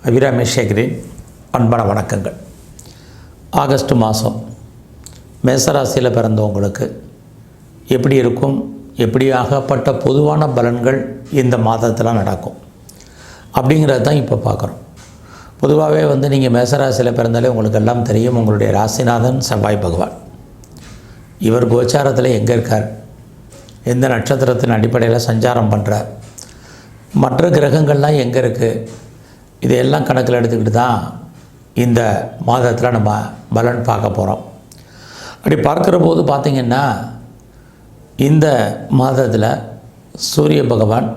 அபிராமி சேகரின் அன்பான வணக்கங்கள். ஆகஸ்ட் மாதம் மேசராசியில் பிறந்தவங்களுக்கு எப்படி இருக்கும், எப்படி ஆகப்பட்ட பொதுவான பலன்கள் இந்த மாதத்தில் நடக்கும் அப்படிங்கிறது தான் இப்போ பார்க்குறோம். பொதுவாகவே நீங்கள் மேசராசியில் பிறந்தாலே உங்களுக்கு எல்லாம் தெரியும். உங்களுடைய ராசிநாதன் செவ்வாய் பகவான். இவர் கோச்சாரத்தில் எங்கே இருக்கார், எந்த நட்சத்திரத்தின் அடிப்படையில் சஞ்சாரம் பண்ணுறார், மற்ற கிரகங்கள்லாம் எங்கே இருக்குது, இதையெல்லாம் கணக்கில் எடுத்துக்கிட்டு தான் இந்த மாதத்தில் நம்ம பலன் பார்க்க போகிறோம். அப்படி பார்க்குற போது பார்த்திங்கன்னா இந்த மாதத்தில் சூரிய பகவான்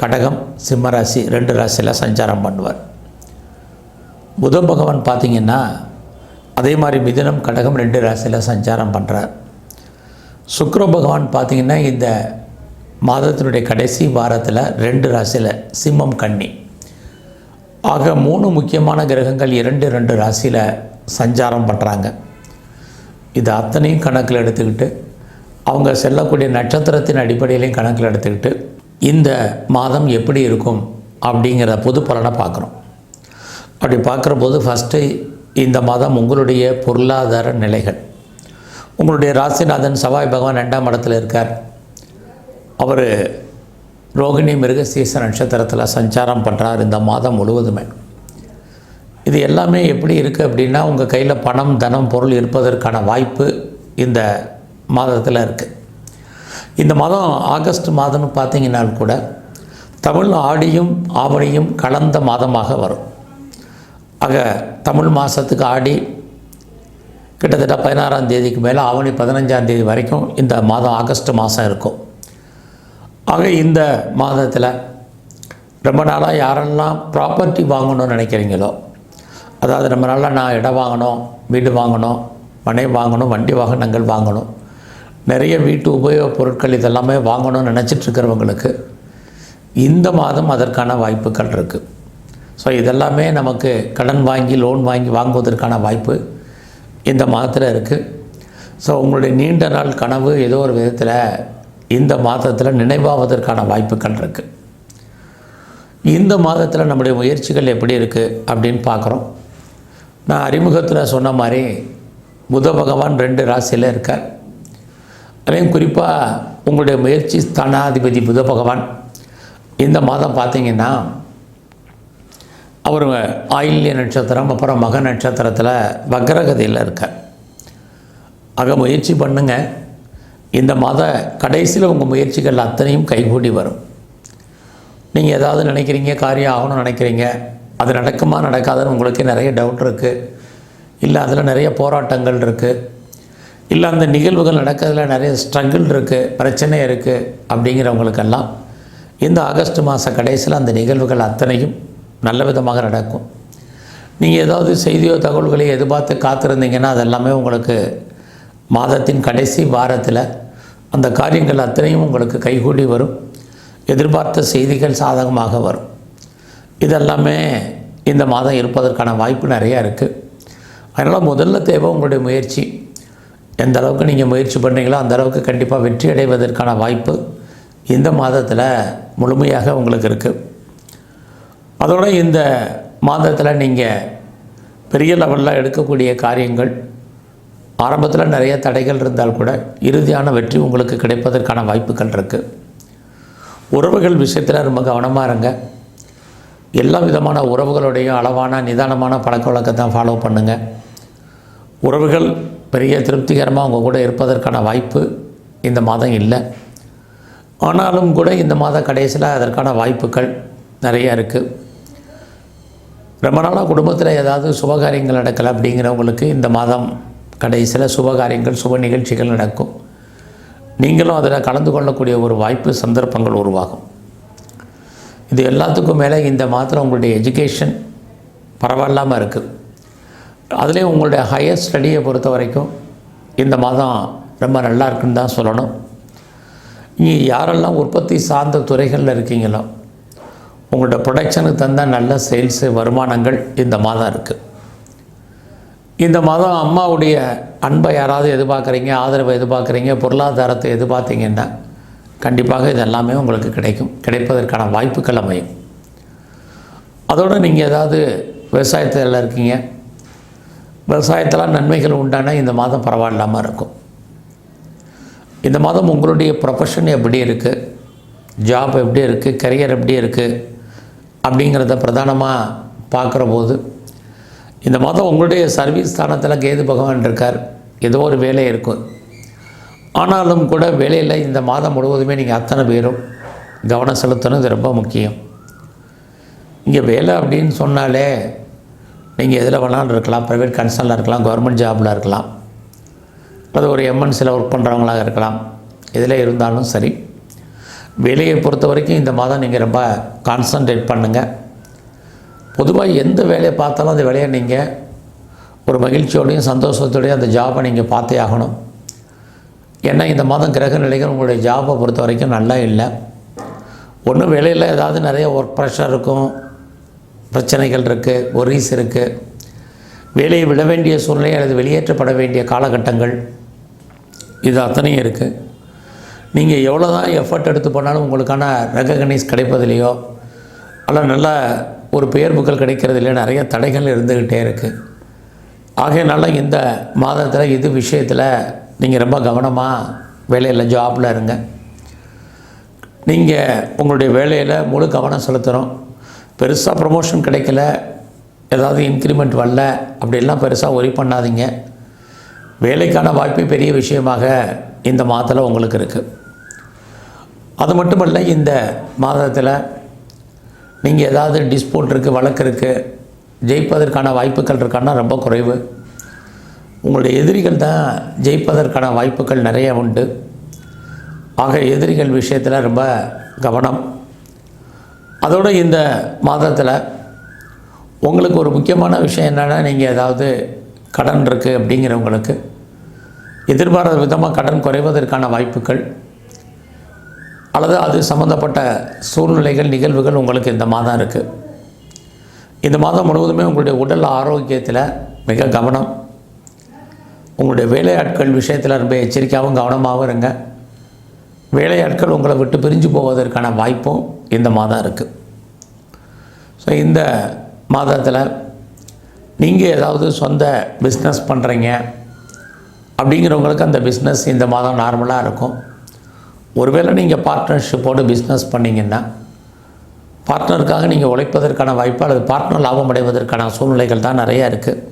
கடகம், சிம்ம ராசி 2 ராசியில் சஞ்சாரம் பண்ணுவார். புத பகவான் பார்த்திங்கன்னா அதே மாதிரி மிதுனம், கடகம் 2 ராசியில் சஞ்சாரம் பண்ணுறார். சுக்கிர பகவான் பார்த்திங்கன்னா இந்த மாதத்தினுடைய கடைசி வாரத்தில் 2 ராசியில் சிம்மம், கன்னி ஆக 3 முக்கியமான கிரகங்கள் 2 ராசியில் சஞ்சாரம் பண்ணுறாங்க. இது அத்தனையும் கணக்கில் எடுத்துக்கிட்டு அவங்க செல்லக்கூடிய நட்சத்திரத்தின் அடிப்படையிலையும் கணக்கில் எடுத்துக்கிட்டு இந்த மாதம் எப்படி இருக்கும் அப்படிங்கிற பொது பலனை பார்க்குறோம். அப்படி பார்க்குற போது ஃபஸ்ட்டு இந்த மாதம் உங்களுடைய பொருளாதார நிலைகள். உங்களுடைய ராசிநாதன் செவ்வாய் பகவான் 2ஆம் இடத்துல இருக்கார். அவர் ரோகிணி மிருகசீரிஷ நட்சத்திரத்தில் சஞ்சாரம் பண்ணுறார் இந்த மாதம் முழுவதுமே. இது எல்லாமே எப்படி இருக்குது அப்படின்னா உங்கள் கையில் பணம், தனம், பொருள் இருப்பதற்கான வாய்ப்பு இந்த மாதத்தில் இருக்குது. இந்த மாதம் ஆகஸ்ட் மாதம்னு பார்த்திங்கனால் கூட தமிழ் ஆடியும் ஆவணியும் கலந்த மாதமாக வரும். ஆக தமிழ் மாதத்துக்கு ஆடி கிட்டத்தட்ட 16ஆம் தேதிக்கு மேலே ஆவணி 15ஆம் தேதி வரைக்கும் இந்த மாதம் ஆகஸ்ட் மாதம் இருக்கும். ஆக இந்த மாதத்தில் ரொம்ப நாளாக யாரெல்லாம் ப்ராப்பர்ட்டி வாங்கணும்னு நினைக்கிறீங்களோ, அதாவது ரொம்ப நாளாக நான் இடம் வாங்கணும், வீடு வாங்கணும், மனை வாங்கணும், வண்டி வாகனங்கள் வாங்கணும், நிறைய வீட்டு உபயோகப் பொருட்கள் இதெல்லாமே வாங்கணும்னு நினச்சிட்ருக்கிறவங்களுக்கு இந்த மாதம் அதற்கான வாய்ப்புகள் இருக்குது. ஸோ இதெல்லாமே நமக்கு கடன் வாங்கி, லோன் வாங்கி வாங்குவதற்கான வாய்ப்பு இந்த மாதத்தில் இருக்குது. ஸோ உங்களுடைய நீண்ட நாள் கனவு ஏதோ ஒரு விதத்தில் இந்த மாதத்தில் நினைவாவதற்கான வாய்ப்புகள் இருக்குது. இந்த மாதத்தில் நம்முடைய முயற்சிகள் எப்படி இருக்குது அப்படின்னு பார்க்குறோம். நான் அறிமுகத்தில் சொன்ன மாதிரி புத பகவான் 2 ராசியில் இருக்கார். அதையும் குறிப்பாக உங்களுடைய முயற்சி ஸ்தானாதிபதி புத பகவான் இந்த மாதம் பார்த்திங்கன்னா அவர் ஆயில்ய நட்சத்திரம், அப்புறம் மக நட்சத்திரத்தில் வக்ரகதியில் இருக்கார். ஆக முயற்சி பண்ணுங்கள். இந்த மாத கடைசியில் உங்கள் முயற்சிகள் அத்தனையும் கைகூடி வரும். நீங்கள் ஏதாவது நினைக்கிறீங்க, காரியம் ஆகணும்னு நினைக்கிறீங்க, அது நடக்குமா நடக்காதுன்னு உங்களுக்கு நிறைய டவுட் இருக்குது, இல்லை அதில் நிறைய போராட்டங்கள் இருக்குது, இல்லை அந்த நிகழ்வுகள் நடக்கிறதுல நிறைய ஸ்ட்ரகிள் இருக்குது, பிரச்சனை இருக்குது அப்படிங்கிறவங்களுக்கெல்லாம் இந்த ஆகஸ்ட் மாத கடைசியில் அந்த நிகழ்வுகள் அத்தனையும் நல்ல விதமாக நடக்கும். நீங்கள் ஏதாவது செய்தியோ தகவல்களை எதிர்பார்த்து காத்திருந்தீங்கன்னா அதெல்லாமே உங்களுக்கு மாதத்தின் கடைசி வாரத்தில் அந்த காரியங்கள் அத்தனையும் உங்களுக்கு கைகூடி வரும். எதிர்பார்த்த செய்திகள் சாதகமாக வரும். இதெல்லாமே இந்த மாதம் இருப்பதற்கான வாய்ப்பு நிறையா இருக்குது. அதனால் முதல்ல தேவை உங்களுடைய முயற்சி. எந்த அளவுக்கு நீங்கள் முயற்சி பண்ணுறீங்களோ அந்த அளவுக்கு கண்டிப்பாக வெற்றி அடைவதற்கான வாய்ப்பு இந்த மாதத்தில் முழுமையாக உங்களுக்கு இருக்குது. அதோடு இந்த மாதத்தில் நீங்கள் பெரிய லெவலில் எடுக்கக்கூடிய காரியங்கள் ஆரம்பத்தில் நிறைய தடைகள் இருந்தால் கூட இறுதியான வெற்றி உங்களுக்கு கிடைப்பதற்கான வாய்ப்புகள் இருக்குது. உறவுகள் விஷயத்தில் ரொம்ப கவனமாக இருங்க. எல்லா விதமான உறவுகளுடைய அளவான நிதானமான பழக்க வழக்கத்தை ஃபாலோ பண்ணுங்கள். உறவுகள் பெரிய திருப்திகரமாக உங்கள் கூட இருப்பதற்கான வாய்ப்பு இந்த மாதம் இல்லை. ஆனாலும் கூட இந்த மாத கடைசியில் அதற்கான வாய்ப்புகள் நிறையா இருக்குது. ரொம்ப நாளாக குடும்பத்தில் ஏதாவது சுபகாரியங்கள் நடக்கலை அப்படிங்கிறவங்களுக்கு இந்த மாதம் கடைசியில் சுபகாரியங்கள், சுப நிகழ்ச்சிகள் நடக்கும். நீங்களும் அதில் கலந்து கொள்ளக்கூடிய ஒரு வாய்ப்பு, சந்தர்ப்பங்கள் உருவாகும். இது எல்லாத்துக்கும் மேலே இந்த மாதத்தில் உங்களுடைய எஜுகேஷன் பரவாயில்லாமல் இருக்குது. அதுலேயும் உங்களுடைய ஹையர் ஸ்டடியை பொறுத்த வரைக்கும் இந்த மாதம் ரொம்ப நல்லா இருக்குன்னு தான் சொல்லணும். நீங்கள் யாரெல்லாம் உற்பத்தி சார்ந்த துறைகளில் இருக்கீங்களோ உங்களோட ப்ரொடக்ஷனுக்கு தந்தால் நல்ல சேல்ஸு, வருமானங்கள் இந்த மாதம் இருக்குது. இந்த மாதம் அம்மாவுடைய அன்பை யாராவது எதிர்பார்க்குறீங்க, ஆதரவை எதிர்பார்க்குறீங்க, பொருளாதாரத்தை எதிர்பார்த்தீங்கன்னா கண்டிப்பாக இதெல்லாமே உங்களுக்கு கிடைக்கும். கிடைப்பதற்கான வாய்ப்புகள் அமையும். அதோடு நீங்கள் ஏதாவது விவசாயத்தில் இருக்கீங்க, விவசாயத்தில் நன்மைகள் உண்டான இந்த மாதம் பரவாயில்லாமல் இருக்கும். இந்த மாதம் உங்களுடைய ப்ரொஃபஷன் எப்படி இருக்குது, ஜாப் எப்படி இருக்குது, கரியர் எப்படி இருக்குது அப்படிங்கிறத பிரதானமாக பார்க்குற போது இந்த மாதம் உங்களுடைய சர்வீஸ் ஸ்தானத்தில் கேது பகவான் இருக்கார். ஏதோ ஒரு வேலை இருக்கும். ஆனாலும் கூட வேலையில் இந்த மாதம் முழுவதுமே நீங்கள் அத்தனை பேரும் கவனம் செலுத்தணும். இது ரொம்ப முக்கியம். இங்கே வேலை அப்படின்னு சொன்னாலே நீங்கள் எதில் வேணாலும் இருக்கலாம். ப்ரைவேட் கன்சர்னில் இருக்கலாம், கவர்மெண்ட் ஜாபில் இருக்கலாம், அது ஒரு எம்என்சியில் ஒர்க் பண்ணுறவங்களாக இருக்கலாம். எதில் இருந்தாலும் சரி, வேலையை பொறுத்த வரைக்கும் இந்த மாதம் நீங்கள் ரொம்ப கான்சன்ட்ரேட் பண்ணுங்கள். பொதுவாக எந்த வேலையை பார்த்தாலும் அந்த வேலையை நீங்கள் ஒரு மகிழ்ச்சியோடையும் சந்தோஷத்தோடையும் அந்த ஜாபை நீங்கள் பார்த்தே ஆகணும். ஏன்னா இந்த மாதம் கிரக நிலைகள் உங்களுடைய ஜாபை பொறுத்த வரைக்கும் நல்லா இல்லை. ஒன்றும் வேலையில் ஏதாவது நிறைய ஒர்க் ப்ரெஷர் இருக்கும், பிரச்சனைகள் இருக்குது, ஒரீஸ் இருக்குது, வேலையை விட வேண்டிய சூழ்நிலை அல்லது வெளியேற்றப்பட வேண்டிய காலகட்டங்கள் இது அத்தனையும் இருக்குது. நீங்கள் எவ்வளோ தான் எஃபர்ட் எடுத்து போனாலும் உங்களுக்கான ரெகக்னைஸ் கிடைப்பதிலையோ அல்ல நல்ல ஒரு பெயர் புகழ் கிடைக்கிறதுலையோ நிறைய தடைகள் இருந்துக்கிட்டே இருக்குது. ஆகையினால இந்த மாதத்தில் இது விஷயத்தில் நீங்கள் ரொம்ப கவனமாக வேலையில் ஜாபில் இருங்க. நீங்கள் உங்களுடைய வேலையில் முழு கவனம் செலுத்தணும். பெருசாக ப்ரமோஷன் கிடைக்கல, ஏதாவது இன்க்ரிமெண்ட் வரல அப்படிலாம் பெருசாக ஒரி பண்ணாதீங்க. வேலைக்கான வாய்ப்பு பெரிய விஷயமாக இந்த மாதத்தில் உங்களுக்கு இருக்குது. அது மட்டுமல்ல, இந்த மாதத்தில் நீங்கள் ஏதாவது டிஸ்பியூட் இருக்குது, வழக்கு இருக்குது, ஜெயிப்பதற்கான வாய்ப்புகள் இருக்கான்னா ரொம்ப குறைவு. உங்களுடைய எதிரிகள் தான் ஜெயிப்பதற்கான வாய்ப்புகள் நிறைய உண்டு. ஆக எதிரிகள் விஷயத்தில் ரொம்ப கவனம். அதோடு இந்த மாதத்தில் உங்களுக்கு ஒரு முக்கியமான விஷயம் என்னென்னா, நீங்கள் ஏதாவது கடன் இருக்குது அப்படிங்கிறவங்களுக்கு எதிர்பாராத விதமாக கடன் குறைவதற்கான வாய்ப்புகள் அல்லது அது சம்மந்தப்பட்ட சூழ்நிலைகள், நிகழ்வுகள் உங்களுக்கு இந்த மாதம் இருக்குது. இந்த மாதம் முழுவதுமே உங்களுடைய உடல் ஆரோக்கியத்தில் மிக கவனம். உங்களுடைய வேலையாட்கள் விஷயத்தில் ரொம்ப எச்சரிக்கையாகவும் கவனமாகவும் இருங்க. வேலையாட்கள் உங்களை விட்டு பிரிஞ்சு போவதற்கான வாய்ப்பும் இந்த மாதம் இருக்குது. ஸோ இந்த மாதத்தில் நீங்கள் ஏதாவது சொந்த பிஸ்னஸ் பண்ணுறீங்க அப்படிங்கிறவங்களுக்கு அந்த பிஸ்னஸ் இந்த மாதம் நார்மலாக இருக்கும். ஒருவேளை நீங்கள் பார்ட்னர்ஷிப்போடு பிஸ்னஸ் பண்ணிங்கன்னா பார்ட்னருக்காக நீங்கள் உழைப்பதற்கான வாய்ப்பு அல்லது பார்ட்னர் லாபம் அடைவதற்கான சூழ்நிலைகள் தான் நிறையா இருக்குது.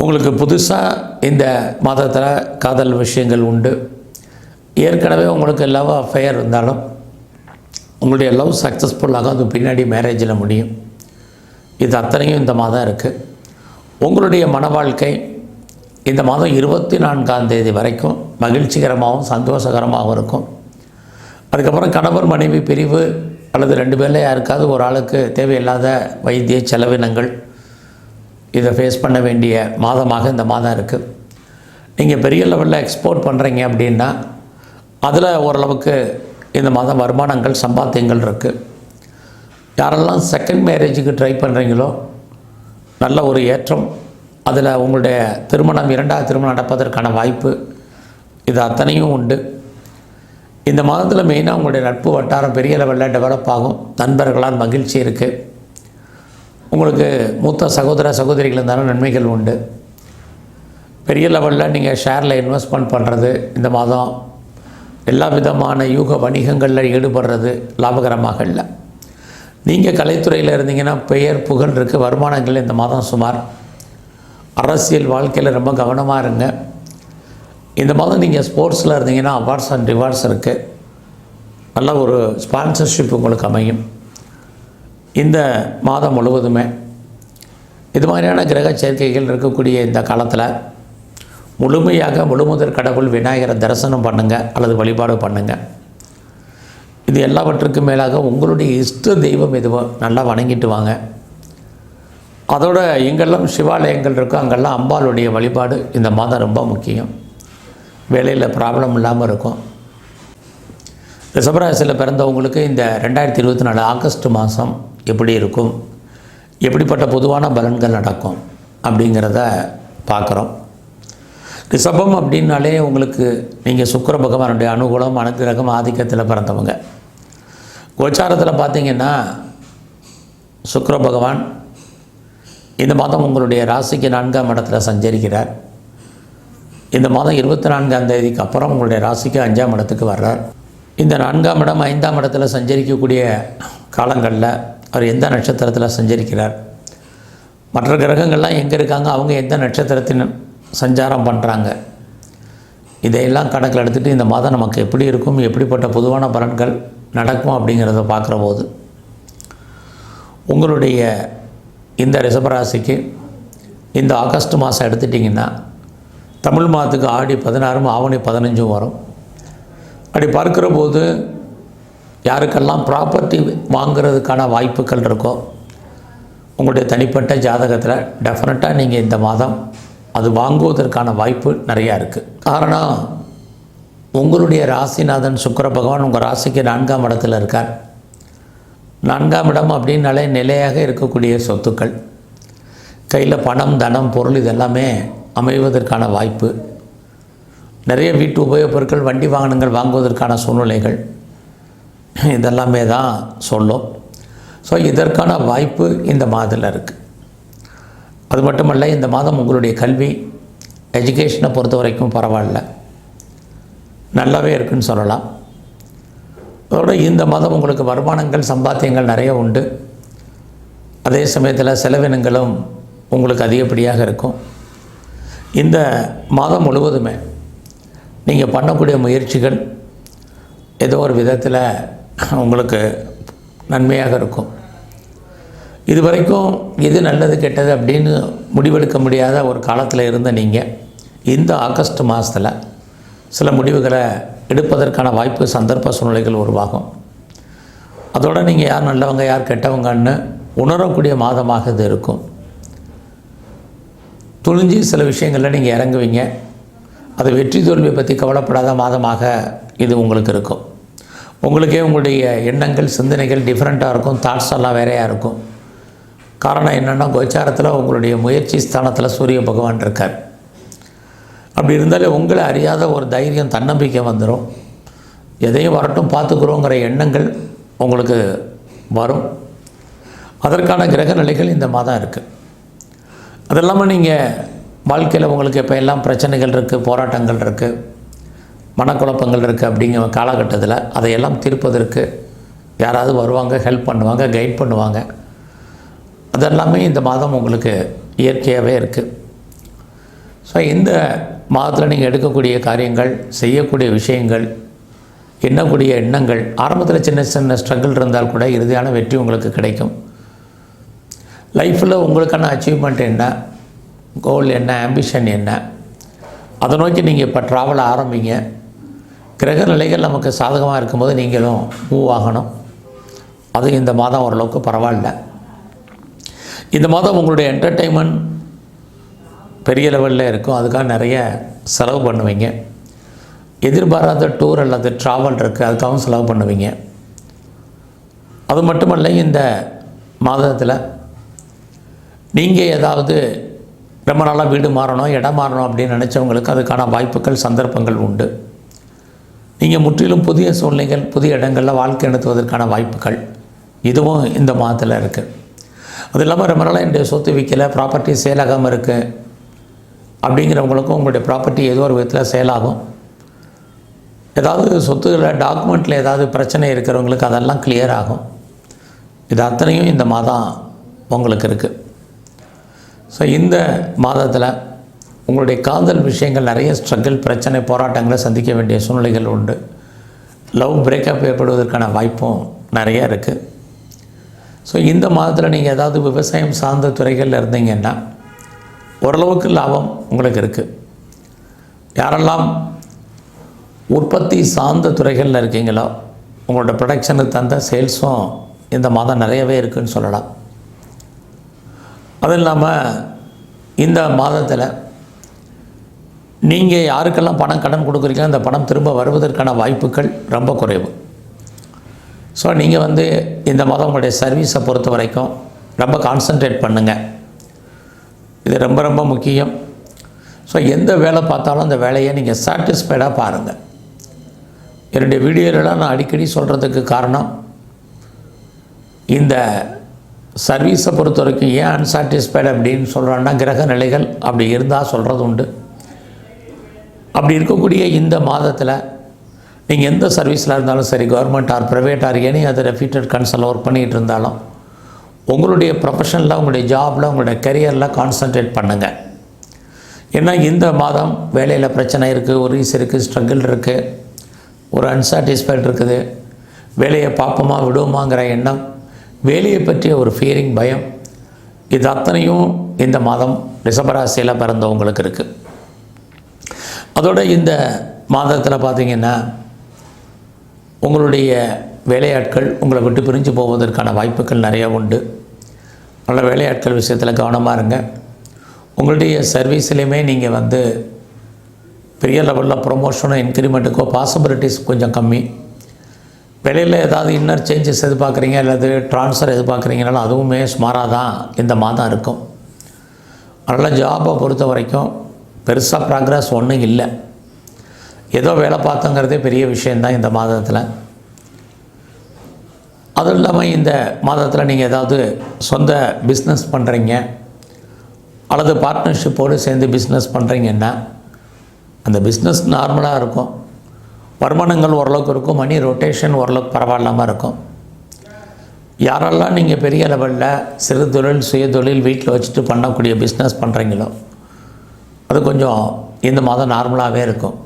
உங்களுக்கு புதுசாக இந்த மாதத்தில் காதல் விஷயங்கள் உண்டு. ஏற்கனவே உங்களுக்கு லவ் அஃபேர் இருந்தாலும் உங்களுடைய லவ் சக்ஸஸ்ஃபுல்லாக அது பின்னாடி மேரேஜில் முடியும். இது அத்தனையும் இந்த மாதம் இருக்குது. உங்களுடைய மன வாழ்க்கை இந்த மாதம் 24ஆம் தேதி வரைக்கும் மகிழ்ச்சிகரமாகவும் சந்தோஷகரமாகவும் இருக்கும். அதுக்கப்புறம் கணவர் மனைவி பிரிவு அல்லது 2 பேரில் யாருக்காவது ஒரு ஆளுக்கு தேவையில்லாத வைத்திய செலவினங்கள் இதை ஃபேஸ் பண்ண வேண்டிய மாதமாக இந்த மாதம் இருக்குது. நீங்கள் பெரிய லெவலில் எக்ஸ்போர்ட் பண்ணுறீங்க அப்படின்னா அதில் ஓரளவுக்கு இந்த மாதம் வருமானங்கள், சம்பாத்தியங்கள் இருக்குது. யாரெல்லாம் செகண்ட் மேரேஜுக்கு ட்ரை பண்ணுறீங்களோ நல்ல ஒரு ஏற்றம், அதில் உங்களுடைய திருமணம், 2வது திருமணம் நடப்பதற்கான வாய்ப்பு இது அத்தனையும் உண்டு. இந்த மாதத்தில் மெயினாக உங்களுடைய நட்பு வட்டாரம் பெரிய லெவலில் டெவலப் ஆகும். நண்பர்களால் மகிழ்ச்சி இருக்குது. உங்களுக்கு மூத்த சகோதர சகோதரிகள் இருந்தாலும் நன்மைகள் உண்டு. பெரிய லெவலில் நீங்கள் ஷேரில் இன்வெஸ்ட்மெண்ட் பண்ணுறது இந்த மாதம், எல்லா விதமான யூக வணிகங்களில் ஈடுபடுறது லாபகரமாக இல்லை. நீங்கள் கலைத்துறையில் இருந்தீங்கன்னா பெயர் புகழ் இருக்குது. வருமானங்கள் இந்த மாதம் சுமார். அரசியல் வாழ்க்கையில் ரொம்ப கவனமாக இருங்க. இந்த மாதம் நீங்கள் ஸ்போர்ட்ஸில் இருந்தீங்கன்னா அவார்ட்ஸ் அண்ட் ரிவார்ட்ஸ் இருக்குது. நல்ல ஒரு ஸ்பான்சர்ஷிப் உங்களுக்கு அமையும். இந்த மாதம் முழுவதுமே இது மாதிரியான கிரக சேர்க்கைகள் இருக்கக்கூடிய இந்த காலத்தில் முழுமையாக முழுமுதற் கடவுள் விநாயகரை தரிசனம் பண்ணுங்கள் அல்லது வழிபாடு பண்ணுங்கள். இது எல்லாவற்றுக்கும் மேலாக உங்களுடைய இஷ்ட தெய்வம் எதுவோ நல்லா வணங்கிட்டு வாங்க. அதோட எங்கெல்லாம் சிவாலயங்கள் இருக்கோ அங்கெல்லாம் அம்பாளுடைய வழிபாடு இந்த மாதம் ரொம்ப முக்கியம். வேலையில் ப்ராப்ளம் இல்லாமல் இருக்கும். ரிஷபராசியில் பிறந்தவங்களுக்கு இந்த 2024 ஆகஸ்ட் மாதம் எப்படி இருக்கும், எப்படிப்பட்ட பொதுவான பலன்கள் நடக்கும் அப்படிங்கிறத பார்க்குறோம். ரிஷபம் அப்படின்னாலே உங்களுக்கு நீங்கள் சுக்கிர பகவானுடைய அனுகூலம், அனுக்கிரகம், ஆதிக்கத்தில் பிறந்தவங்க. கோச்சாரத்தில் பார்த்திங்கன்னா சுக்கிர பகவான் இந்த மாதம் உங்களுடைய ராசிக்கு 4ஆம் இடத்துல சஞ்சரிக்கிறார். இந்த மாதம் 24ஆம் தேதிக்கு அப்புறம் உங்களுடைய ராசிக்கு 5ஆம் இடத்துக்கு வர்றார். இந்த 4ஆம் இடம் 5ஆம் இடத்துல சஞ்சரிக்கக்கூடிய காலங்களில் அவர் எந்த நட்சத்திரத்தில் சஞ்சரிக்கிறார், மற்ற கிரகங்கள்லாம் எங்கே இருக்காங்க, அவங்க எந்த நட்சத்திரத்தின் சஞ்சாரம் பண்ணுறாங்க, இதையெல்லாம் கணக்கில் எடுத்துகிட்டு இந்த மாதம் நமக்கு எப்படி இருக்கும், எப்படிப்பட்ட பொதுவான பலன்கள் நடக்கும் அப்படிங்கிறத பார்க்குற போது உங்களுடைய இந்த ரிஷபராசிக்கு இந்த ஆகஸ்ட் மாதம் எடுத்துட்டிங்கன்னா தமிழ் மாதத்துக்கு ஆடி 16 ஆவணி 15 வரும். அப்படி பார்க்குற போது யாருக்கெல்லாம் ப்ராப்பர்ட்டி வாங்கிறதுக்கான வாய்ப்புகள் இருக்கோ உங்களுடைய தனிப்பட்ட ஜாதகத்தில் டெஃபினட்டாக நீங்கள் இந்த மாதம் அது வாங்குவதற்கான வாய்ப்பு நிறையா இருக்குது. காரணம், உங்களுடைய ராசிநாதன் சுக்கிர பகவான் உங்கள் ராசிக்கு 4ஆம் இடத்துல இருக்கார். 4ஆம் இடம் அப்படின்னாலே நிலையாக இருக்கக்கூடிய சொத்துக்கள், கையில் பணம், தனம், பொருள் இதெல்லாமே அமைவதற்கான வாய்ப்பு, நிறைய வீட்டு உபயோகப் பொருட்கள், வண்டி வாகனங்கள் வாங்குவதற்கான சூழ்நிலைகள் இதெல்லாமே தான் சொல்லும். ஸோ இதற்கான வாய்ப்பு இந்த மாதத்தில் இருக்குது. அது மட்டுமல்ல, இந்த மாதம் உங்களுடைய கல்வி எஜுகேஷனை பொறுத்த வரைக்கும் பரவாயில்ல, நல்லாவே இருக்குன்னு சொல்லலாம். அதோடு இந்த மாதம் உங்களுக்கு வருமானங்கள், சம்பாத்தியங்கள் நிறைய உண்டு. அதே சமயத்தில் செலவினங்களும் உங்களுக்கு அதிகப்படியாக இருக்கும். இந்த மாதம் முழுவதுமே நீங்கள் பண்ணக்கூடிய முயற்சிகள் ஏதோ ஒரு விதத்தில் உங்களுக்கு நன்மையாக இருக்கும். இதுவரைக்கும் எது நல்லது கெட்டது அப்படின்னு முடிவெடுக்க முடியாத ஒரு காலத்தில் இருந்த நீங்கள் இந்த ஆகஸ்ட் மாதத்தில் சில முடிவுகளை எடுப்பதற்கான வாய்ப்பு, சந்தர்ப்ப சூழ்நிலைகள் உருவாகும். அதோடு நீங்கள் யார் நல்லவங்க யார் கெட்டவங்கன்னு உணரக்கூடிய மாதமாக இது இருக்கும். துணிஞ்சு சில விஷயங்களில் நீங்கள் இறங்குவீங்க. அது வெற்றி தோல்வியை பற்றி கவலைப்படாத மாதமாக இது உங்களுக்கு இருக்கும். உங்களுக்கே உங்களுடைய எண்ணங்கள், சிந்தனைகள் டிஃப்ரெண்ட்டாக இருக்கும். தாட்ஸ் எல்லாம் வேறையாக இருக்கும். காரணம் என்னென்னா, கோச்சாரத்தில் உங்களுடைய முயற்சி ஸ்தானத்தில் சூரிய பகவான் இருக்கார். அப்படி இருந்தாலே உங்களை அறியாத ஒரு தைரியம், தன்னம்பிக்கை வந்துடும். எதையும் வரட்டும் பார்த்துக்குறோங்கிற எண்ணங்கள் உங்களுக்கு வரும். அதற்கான கிரக நிலைகள் இந்த மாதம் இருக்குது. அது இல்லாமல் நீங்கள் வாழ்க்கையில் உங்களுக்கு எப்போ எல்லாம் பிரச்சனைகள் இருக்குது, போராட்டங்கள் இருக்குது, மனக்குழப்பங்கள் இருக்குது அப்படிங்கிற காலகட்டத்தில் அதையெல்லாம் தீர்ப்பதற்கு யாராவது வருவாங்க, ஹெல்ப் பண்ணுவாங்க, கைட் பண்ணுவாங்க. அதெல்லாமே இந்த மாதம் உங்களுக்கு இயற்கையாகவே இருக்குது. ஸோ இந்த மாதத்தில் நீங்கள் எடுக்கக்கூடிய காரியங்கள், செய்யக்கூடிய விஷயங்கள், எண்ணக்கூடிய எண்ணங்கள், ஆரம்பத்தில் சின்ன சின்ன ஸ்ட்ரகிள் இருந்தால் கூட இறுதியான வெற்றி உங்களுக்கு கிடைக்கும். லைஃப்பில் உங்களுக்கான அச்சீவ்மெண்ட் என்ன, கோல் என்ன, ஆம்பிஷன் என்ன, அதை நோக்கி நீங்கள் இப்போ ட்ராவல் ஆரம்பிங்க. கிரக நிலைகள் நமக்கு சாதகமாக இருக்கும்போது நீங்களும் மூவ் ஆகணும். அது இந்த மாதம் ஓரளவுக்கு பரவாயில்ல. இந்த மாதம் உங்களுடைய என்டர்டெயின்மெண்ட் பெரிய லெவலில் இருக்கும். அதுக்காக நிறைய செலவு பண்ணுவீங்க. எதிர்பாராத டூர் அல்லது ட்ராவல் இருக்குது, அதுக்காகவும் செலவு பண்ணுவீங்க. அது மட்டுமல்ல, இந்த மாதத்தில் நீங்கள் ஏதாவது ரொம்ப நாளாக வீடு மாறணும், இடம் மாறணும் அப்படின்னு நினச்சவங்களுக்கு அதுக்கான வாய்ப்புகள், சந்தர்ப்பங்கள் உண்டு. நீங்கள் முற்றிலும் புதிய சூழ்நிலைகள், புதிய இடங்களில் வாழ்க்கை நடத்துவதற்கான வாய்ப்புகள் இதுவும் இந்த மாதத்தில் இருக்குது. அது இல்லாமல் ரொம்ப நாளாக என்னுடைய சொத்து விற்கலை, ப்ராப்பர்ட்டி சேலாகாமல் இருக்குது அப்படிங்கிறவங்களுக்கும் உங்களுடைய ப்ராப்பர்ட்டி ஏதோ ஒரு விதத்தில் சேலாகும். ஏதாவது சொத்துக்களை டாக்குமெண்ட்டில் ஏதாவது பிரச்சனை இருக்கிறவங்களுக்கு அதெல்லாம் கிளியர் ஆகும். இது அத்தனையும் இந்த மாதம் உங்களுக்கு இருக்குது. ஸோ இந்த மாதத்தில் உங்களுடைய காதல் விஷயங்கள் நிறைய ஸ்ட்ரகிள், பிரச்சனை, போராட்டங்களை சந்திக்க வேண்டிய சூழ்நிலைகள் உண்டு. லவ் பிரேக்கப் ஏற்படுவதற்கான வாய்ப்பும் நிறையா இருக்குது. ஸோ இந்த மாதத்தில் நீங்கள் ஏதாவது விவசாயம் சார்ந்த துறைகளில் இருந்தீங்கன்னா ஓரளவுக்கு லாபம் உங்களுக்கு இருக்குது. யாரெல்லாம் உற்பத்தி சார்ந்த துறைகளில் இருக்கீங்களோ உங்களோட ப்ரொடக்ஷனுக்கு தந்த சேல்ஸும் இந்த மாதம் நிறையவே இருக்குதுன்னு சொல்லலாம். அது இல்லாமல் இந்த மாதத்தில் நீங்கள் யாருக்கெல்லாம் பணம் கடன் கொடுக்குறீங்களோ அந்த பணம் திரும்ப வருவதற்கான வாய்ப்புகள் ரொம்ப குறைவு. ஸோ நீங்கள் இந்த மாதம் உங்களுடைய சர்வீஸை பொறுத்த வரைக்கும் ரொம்ப கான்சன்ட்ரேட் பண்ணுங்கள். இது ரொம்ப ரொம்ப முக்கியம். ஸோ எந்த வேலை பார்த்தாலும் அந்த வேலையை நீங்கள் சாட்டிஸ்ஃபைடாக பாருங்கள். என்னுடைய வீடியோலலாம் நான் அடிக்கடி சொல்கிறதுக்கு காரணம், இந்த சர்வீஸை பொறுத்த வரைக்கும் ஏன் அன்சாட்டிஸ்ஃபைடு அப்படின்னு சொல்கிறோன்னா கிரக நிலைகள் அப்படி இருந்தால் சொல்கிறது உண்டு. அப்படி இருக்கக்கூடிய இந்த மாதத்தில் நீங்கள் எந்த சர்வீஸில் இருந்தாலும் சரி, government R private or any அது ரெப்யூட்டட் கன்சல்ட் ஒர்க் பண்ணிகிட்டு இருந்தாலும் உங்களுடைய ப்ரொஃபஷனில், உங்களுடைய ஜாபில், உங்களுடைய கெரியரில் கான்சன்ட்ரேட் பண்ணுங்கள். ஏன்னா இந்த மாதம் வேலையில் பிரச்சனை இருக்குது, ஒரீஸ் இருக்குது, ஸ்ட்ரகிள் இருக்குது, ஒரு அன்சாட்டிஸ்ஃபைடு இருக்குது, வேலையை பார்ப்போமா விடுவோமாங்கிற எண்ணம், வேலையை பற்றிய ஒரு ஃபியரிங், பயம், இது அத்தனையும் இந்த மாதம் ரிஷபராசியில் பிறந்தவங்களுக்கு இருக்குது. அதோட இந்த மாதத்தில் பார்த்திங்கன்னா உங்களுடைய வேலையாட்கள் உங்களை விட்டு பிரிஞ்சு போவதற்கான வாய்ப்புகள் நிறையா உண்டு. நல்ல வேலையாட்கள் விஷயத்தில் கவனமாக இருங்க. உங்களுடைய சர்வீஸ்லேயுமே நீங்கள் பெரிய லெவலில் ப்ரொமோஷனோ இன்க்ரிமெண்ட்டுக்கோ பாசிபிலிட்டிஸ் கொஞ்சம் கம்மி. வேலையில் ஏதாவது இன்னர் சேஞ்சஸ் எதிர்பார்க்குறீங்க அல்லது ட்ரான்ஸ்ஃபர் எதிர்பார்க்குறீங்கனாலும் அதுவுமே சுமாராக தான் இந்த மாதம் இருக்கும். அதனால் ஜாபை பொறுத்த வரைக்கும் பெருசாக ப்ராக்ரஸ் ஒன்றும் இல்லை. ஏதோ வேலை பார்த்தோங்கிறதே பெரிய விஷயந்தான் இந்த மாதத்தில். அதுவும் இல்லாமல் இந்த மாதத்தில் நீங்கள் ஏதாவது சொந்த பிஸ்னஸ் பண்ணுறீங்க அல்லது பார்ட்னர்ஷிப்போடு சேர்ந்து பிஸ்னஸ் பண்ணுறீங்கன்னா அந்த பிஸ்னஸ் நார்மலாக இருக்கும், வருமானங்கள் ஓரளவுக்கு இருக்கும், மணி ரொட்டேஷன் ஓரளவுக்கு பரவாயில்லாமல் இருக்கும். யாரெல்லாம் நீங்கள் பெரிய லெவலில் சிறு தொழில், சுய தொழில் வீட்டில் வச்சுட்டு பண்ணக்கூடிய பிஸ்னஸ் பண்ணுறீங்களோ அது கொஞ்சம் இந்த மாதம் நார்மலாகவே இருக்கும்.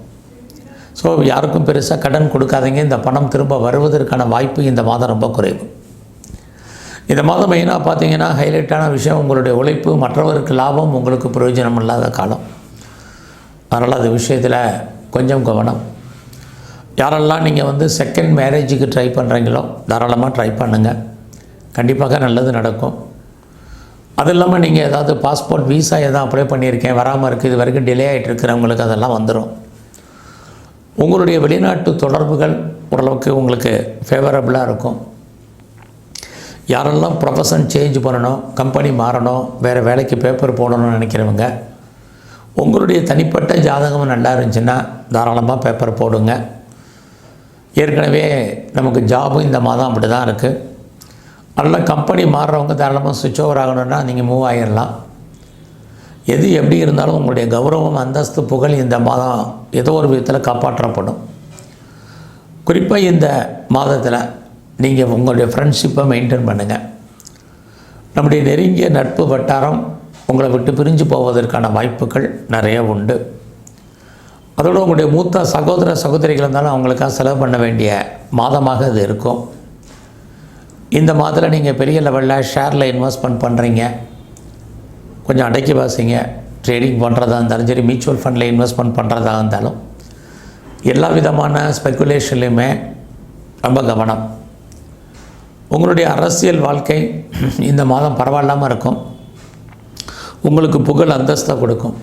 ஸோ யாருக்கும் பெருசாக கடன் கொடுக்காதீங்க. இந்த பணம் திரும்ப வருவதற்கான வாய்ப்பு இந்த மாதம் ரொம்ப குறைவு. இந்த மாதம் மெயினாக பார்த்தீங்கன்னா ஹைலைட்டான விஷயம் உங்களுடைய உழைப்பு மற்றவருக்கு லாபம், உங்களுக்கு பிரயோஜனம் இல்லாத காலம். அதனால் அது விஷயத்தில் கொஞ்சம் கவனம். யாரெல்லாம் நீங்கள் செகண்ட் மேரேஜுக்கு ட்ரை பண்ணுறீங்களோ தாராளமாக ட்ரை பண்ணுங்கள், கண்டிப்பாக நல்லது நடக்கும். அது இல்லாமல் நீங்கள் ஏதாவது பாஸ்போர்ட் வீசா எதாவது அப்ளை பண்ணியிருக்கேன் வராமல் இருக்குது, இது வரைக்கும் டிலே ஆகிட்டு இருக்கிறவங்களுக்கு அதெல்லாம் வந்துடும். உங்களுடைய வெளிநாட்டு தொடர்புகள் ஓரளவுக்கு உங்களுக்கு ஃபேவரபுளாக இருக்கும். யாரெல்லாம் ப்ரொஃபஷன் சேஞ்ச் பண்ணணும், கம்பெனி மாறணும், வேறு வேலைக்கு பேப்பர் போடணும்னு நினைக்கிறவங்க உங்களுடைய தனிப்பட்ட ஜாதகம் நல்லா இருந்துச்சுன்னா தாராளமாக பேப்பர் போடுங்க. ஏற்கனவே நமக்கு ஜாபும் இந்த மாதம் அப்படி தான் இருக்குது. அதில் கம்பெனி மாறுறவங்க தாராளமாக சுவிட்ச் ஓவர் ஆகணுன்னா நீங்கள் மூவ் ஆகிடலாம். எது எப்படி இருந்தாலும் உங்களுடைய கௌரவம், அந்தஸ்து, புகழ் இந்த மாதம் ஏதோ ஒரு விதத்தில் காப்பாற்றப்படும். குறிப்பாக இந்த மாதத்தில் நீங்கள் உங்களுடைய ஃப்ரெண்ட்ஷிப்பை மெயின்டைன் பண்ணுங்கள். நம்முடைய நெருங்கிய நட்பு வட்டாரம் உங்களை விட்டு பிரிஞ்சு போவதற்கான வாய்ப்புகள் நிறைய உண்டு. அதோடு உங்களுடைய மூத்த சகோதர சகோதரிகள் இருந்தாலும் அவங்களுக்காக செலவு பண்ண வேண்டிய மாதமாக இது இருக்கும். இந்த மாதத்தில் நீங்கள் பெரிய லெவலில் ஷேரில் இன்வெஸ்ட்மெண்ட் பண்ணுறீங்க, கொஞ்சம் அடக்கி வாசிங்க. ட்ரேடிங் பண்ணுறதா இருந்தாலும் சரி, மியூச்சுவல் ஃபண்டில் இன்வெஸ்ட்மெண்ட் பண்ணுறதா இருந்தாலும் எல்லா விதமான ஸ்பெக்குலேஷன்லையுமே ரொம்ப கவனம். உங்களுடைய அரசியல் வாழ்க்கை இந்த மாதம் பரவாயில்லாமல் இருக்கும். உங்களுக்கு புகழ், அந்தஸ்தை கொடுக்கும்.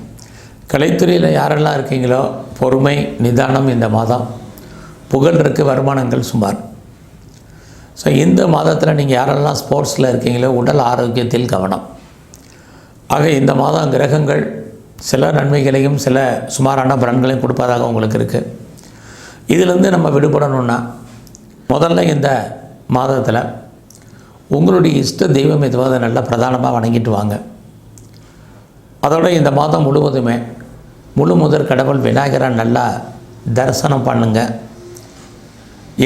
கலைத்துறையில் யாரெல்லாம் இருக்கீங்களோ பொறுமை, நிதானம் இந்த மாதம். புகழ் இருக்குது, வருமானங்கள் சுமார். ஸோ இந்த மாதத்தில் நீங்கள் யாரெல்லாம் ஸ்போர்ட்ஸில் இருக்கீங்களோ உடல் ஆரோக்கியத்தில் கவனம். ஆக இந்த மாதம் கிரகங்கள் சில நன்மைகளையும் சில சுமாரான பலன்களையும் கொடுப்பதாக உங்களுக்கு இருக்குது. இதிலிருந்து நம்ம விடுபடணுன்னா முதல்ல இந்த மாதத்தில் உங்களுடைய இஷ்ட தெய்வம் எதுவாக நல்லா பிரதானமாக வணங்கிட்டு வாங்க. அதோட இந்த மாதம் முழுவதுமே முழு முதற் கடவுள் விநாயகரை நல்லா தரிசனம் பண்ணுங்கள்.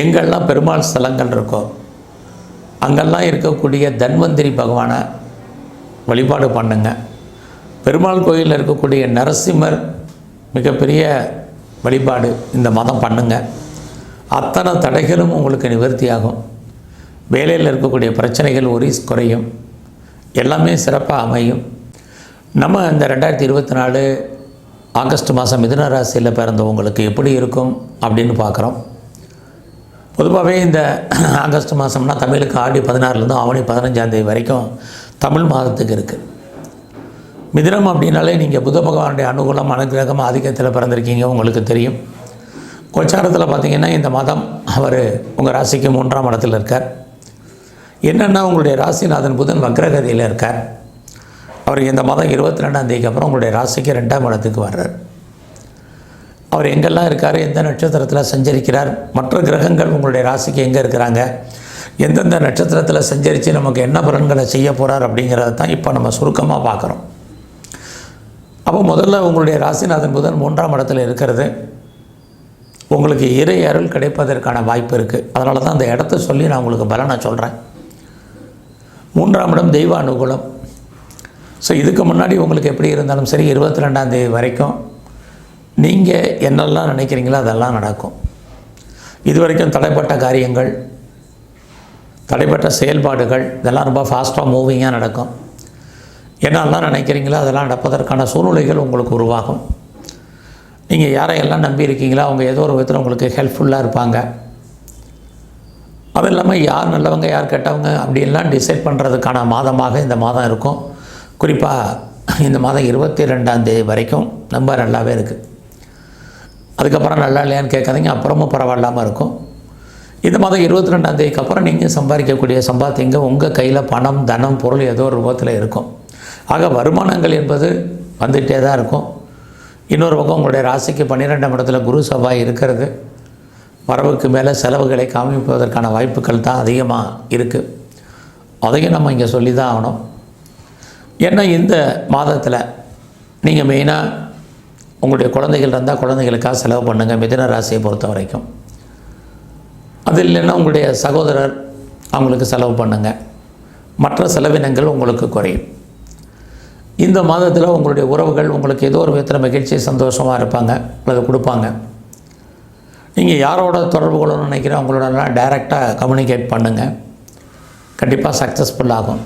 எங்கெல்லாம் பெருமாள் ஸ்தலங்கள் இருக்கோ அங்கெல்லாம் இருக்கக்கூடிய தன்வந்திரி பகவானை வழிபாடு பண்ணுங்க. பெருமாள் கோயிலில் இருக்கக்கூடிய நரசிம்மர் மிகப்பெரிய வழிபாடு இந்த மாதம் பண்ணுங்க. அத்தனை தடைகளும் உங்களுக்கு நிவர்த்தியாகும். வேலையில் இருக்கக்கூடிய பிரச்சனைகள் ஒரீஸ் குறையும், எல்லாமே சிறப்பாக அமையும். நம்ம இந்த 2024 ஆகஸ்ட் மாதம் மிதுன ராசியில் பிறந்தவங்களுக்கு எப்படி இருக்கும் அப்படின்னு பார்க்குறோம். பொதுவாகவே இந்த ஆகஸ்ட் மாதம்னா தமிழுக்கு ஆடி 16லேருந்து ஆவணி 15 வரைக்கும் தமிழ் மாதத்துக்கு இருக்குது. மிதுனம் அப்படின்னாலே நீங்கள் புத பகவானுடைய அனுகூலம், அனுகிரகம், ஆதிக்கத்தில் பிறந்திருக்கீங்க, உங்களுக்கு தெரியும். கோச்சாரத்தில் பார்த்திங்கன்னா இந்த மாதம் அவர் உங்கள் ராசிக்கு 3ஆம் இடத்தில் இருக்கார். என்னென்னா உங்களுடைய ராசிநாதன் புதன் வக்ரகதியில் இருக்கார். அவர் இந்த மாதம் 22ஆம் தேதிக்கு அப்புறம் உங்களுடைய ராசிக்கு 2ஆம் இடத்துக்கு வர்றார். அவர் எங்கெல்லாம் இருக்கார், எந்த நட்சத்திரத்தில் சஞ்சரிக்கிறார், மற்ற கிரகங்கள் உங்களுடைய ராசிக்கு எங்கே இருக்கிறாங்க, எந்தெந்த நட்சத்திரத்தில் சஞ்சரித்து நமக்கு என்ன பலன்களை செய்ய போகிறார் அப்படிங்கிறத தான் இப்போ நம்ம சுருக்கமாக பார்க்குறோம். அப்போ முதல்ல உங்களுடைய ராசிநாதன் புதன் 3ஆம் இடத்துல இருக்கிறது உங்களுக்கு இறை அருள் கிடைப்பதற்கான வாய்ப்பு இருக்குது. அதனால தான் அந்த இடத்த சொல்லி நான் உங்களுக்கு பலனை சொல்கிறேன். 3ஆம் இடம் தெய்வ அனுகூலம். ஸோ இதுக்கு முன்னாடி உங்களுக்கு எப்படி இருந்தாலும் சரி 22ஆம் தேதி வரைக்கும் நீங்கள் என்னெல்லாம் நினைக்கிறீங்களோ அதெல்லாம் நடக்கும். இது வரைக்கும் தடைப்பட்ட காரியங்கள், தடைப்பட்ட செயல்பாடுகள் இதெல்லாம் ரொம்ப ஃபாஸ்ட்டாக மூவிங்காக நடக்கும். என்னெல்லாம் நினைக்கிறீங்களோ அதெல்லாம் நடப்பதற்கான சூழ்நிலைகள் உங்களுக்கு உருவாகும். நீங்கள் யாரையெல்லாம் நம்பி இருக்கீங்களோ அவங்க ஏதோ ஒரு விதத்தில் உங்களுக்கு ஹெல்ப்ஃபுல்லாக இருப்பாங்க. அது இல்லாமல் யார் நல்லவங்க யார் கெட்டவங்க அப்படின்லாம் டிசைட் பண்ணுறதுக்கான மாதமாக இந்த மாதம் இருக்கும். குறிப்பாக இந்த மாதம் 22ஆம் தேதி வரைக்கும் ரொம்ப நல்லாவே இருக்குது. அதுக்கப்புறம் நல்லா இல்லையான்னு கேட்காதீங்க, அப்புறமும் பரவாயில்லாமல் இருக்கும். இந்த மாதம் 22ஆம் தேதிக்கு அப்புறம் நீங்கள் சம்பாதிக்கக்கூடிய சம்பாத்தியங்க உங்கள் கையில் பணம் தனம் பொருள் ஏதோ ஒரு ரூபத்தில் இருக்கும். ஆக வருமானங்கள் என்பது வந்துகிட்டே தான் இருக்கும். இன்னொரு பக்கம் உங்களுடைய ராசிக்கு 12ஆம் இடத்துல குரு செவ்வாய் இருக்கிறது வரவுக்கு மேலே செலவுகளை காமிப்பதற்கான வாய்ப்புகள் தான் அதிகமாக இருக்குது. அதையும் நம்ம இங்கே சொல்லி தான் ஆகணும். ஏன்னா இந்த மாதத்தில் நீங்கள் மெயினாக உங்களுடைய குழந்தைகள் இருந்தால் குழந்தைகளுக்காக செலவு பண்ணுங்கள். மிதுன ராசியை பொறுத்த வரைக்கும் அது இல்லைன்னா உங்களுடைய சகோதரர் அவங்களுக்கு செலவு பண்ணுங்கள். மற்ற செலவினங்கள் உங்களுக்கு குறையும். இந்த மாதத்தில் உங்களுடைய உறவுகள் உங்களுக்கு ஏதோ ஒரு விதத்தில் மகிழ்ச்சி சந்தோஷமாக இருப்பாங்க, அதை கொடுப்பாங்க. நீங்கள் யாரோட தொடர்பு கொள்ளணும்னு நினைக்கிறோம் அவங்களோடலாம் டைரெக்டாக கம்யூனிகேட் பண்ணுங்கள். கண்டிப்பாக சக்ஸஸ்ஃபுல் ஆகும்.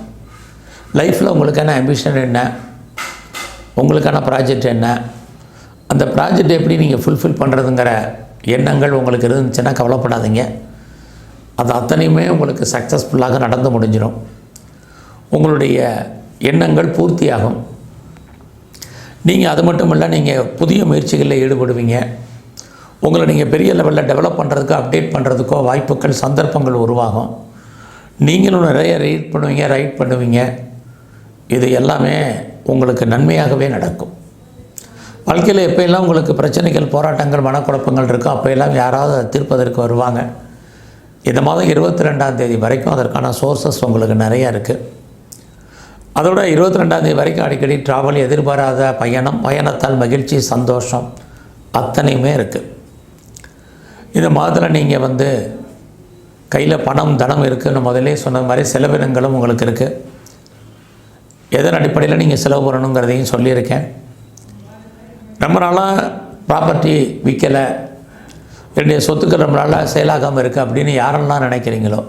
லைஃப்பில் உங்களுக்கான ஆம்பிஷன் என்ன, உங்களுக்கான ப்ராஜெக்ட் என்ன, அந்த ப்ராஜெக்ட் எப்படி நீங்கள் ஃபுல்ஃபில் பண்ணுறதுங்கிற எண்ணங்கள் உங்களுக்கு இருந்துச்சுன்னா கவலைப்படாதீங்க. அது அத்தனையுமே உங்களுக்கு சக்ஸஸ்ஃபுல்லாக நடந்து முடிஞ்சிடும். உங்களுடைய எண்ணங்கள் பூர்த்தியாகும். நீங்கள் அது மட்டும் இல்லை, நீங்கள் புதிய முயற்சிகளில் ஈடுபடுவீங்க. உங்களை நீங்கள் பெரிய லெவலில் டெவலப் பண்ணுறதுக்கோ அப்டேட் பண்ணுறதுக்கோ வாய்ப்புகள் சந்தர்ப்பங்கள் உருவாகும். நீங்களும் நிறைய ரைட் பண்ணுவீங்க. இது எல்லாமே உங்களுக்கு நன்மையாகவே நடக்கும். வாழ்க்கையில் எப்போயெல்லாம் உங்களுக்கு பிரச்சனைகள் போராட்டங்கள் மனக்குழப்பங்கள் இருக்கோ அப்போயெல்லாம் யாராவது அதை தீர்ப்பதற்கு வருவாங்க. இந்த மாதம் 22ஆம் தேதி வரைக்கும் அதற்கான சோர்ஸஸ் உங்களுக்கு நிறையா இருக்குது. அதோட 22ஆம் தேதி வரைக்கும் அடிக்கடி ட்ராவல், எதிர்பாராத பயணத்தால் மகிழ்ச்சி சந்தோஷம் அத்தனையுமே இருக்குது. இந்த மாதத்தில் நீங்கள் கையில் பணம் தனம் இருக்குதுன்னு முதலே சொன்ன மாதிரி செலவினங்களும் உங்களுக்கு இருக்குது. எதன் அடிப்படையில் நீங்கள் செலவு பண்ணணுங்கிறதையும் சொல்லியிருக்கேன். ரொம்ப நாளாக ப்ராப்பர்ட்டி விற்கலை, என்னுடைய சொத்துக்கள் ரொம்ப நாளாக செயலாகாமல் இருக்குது அப்படின்னு யாரெல்லாம் நினைக்கிறீங்களோ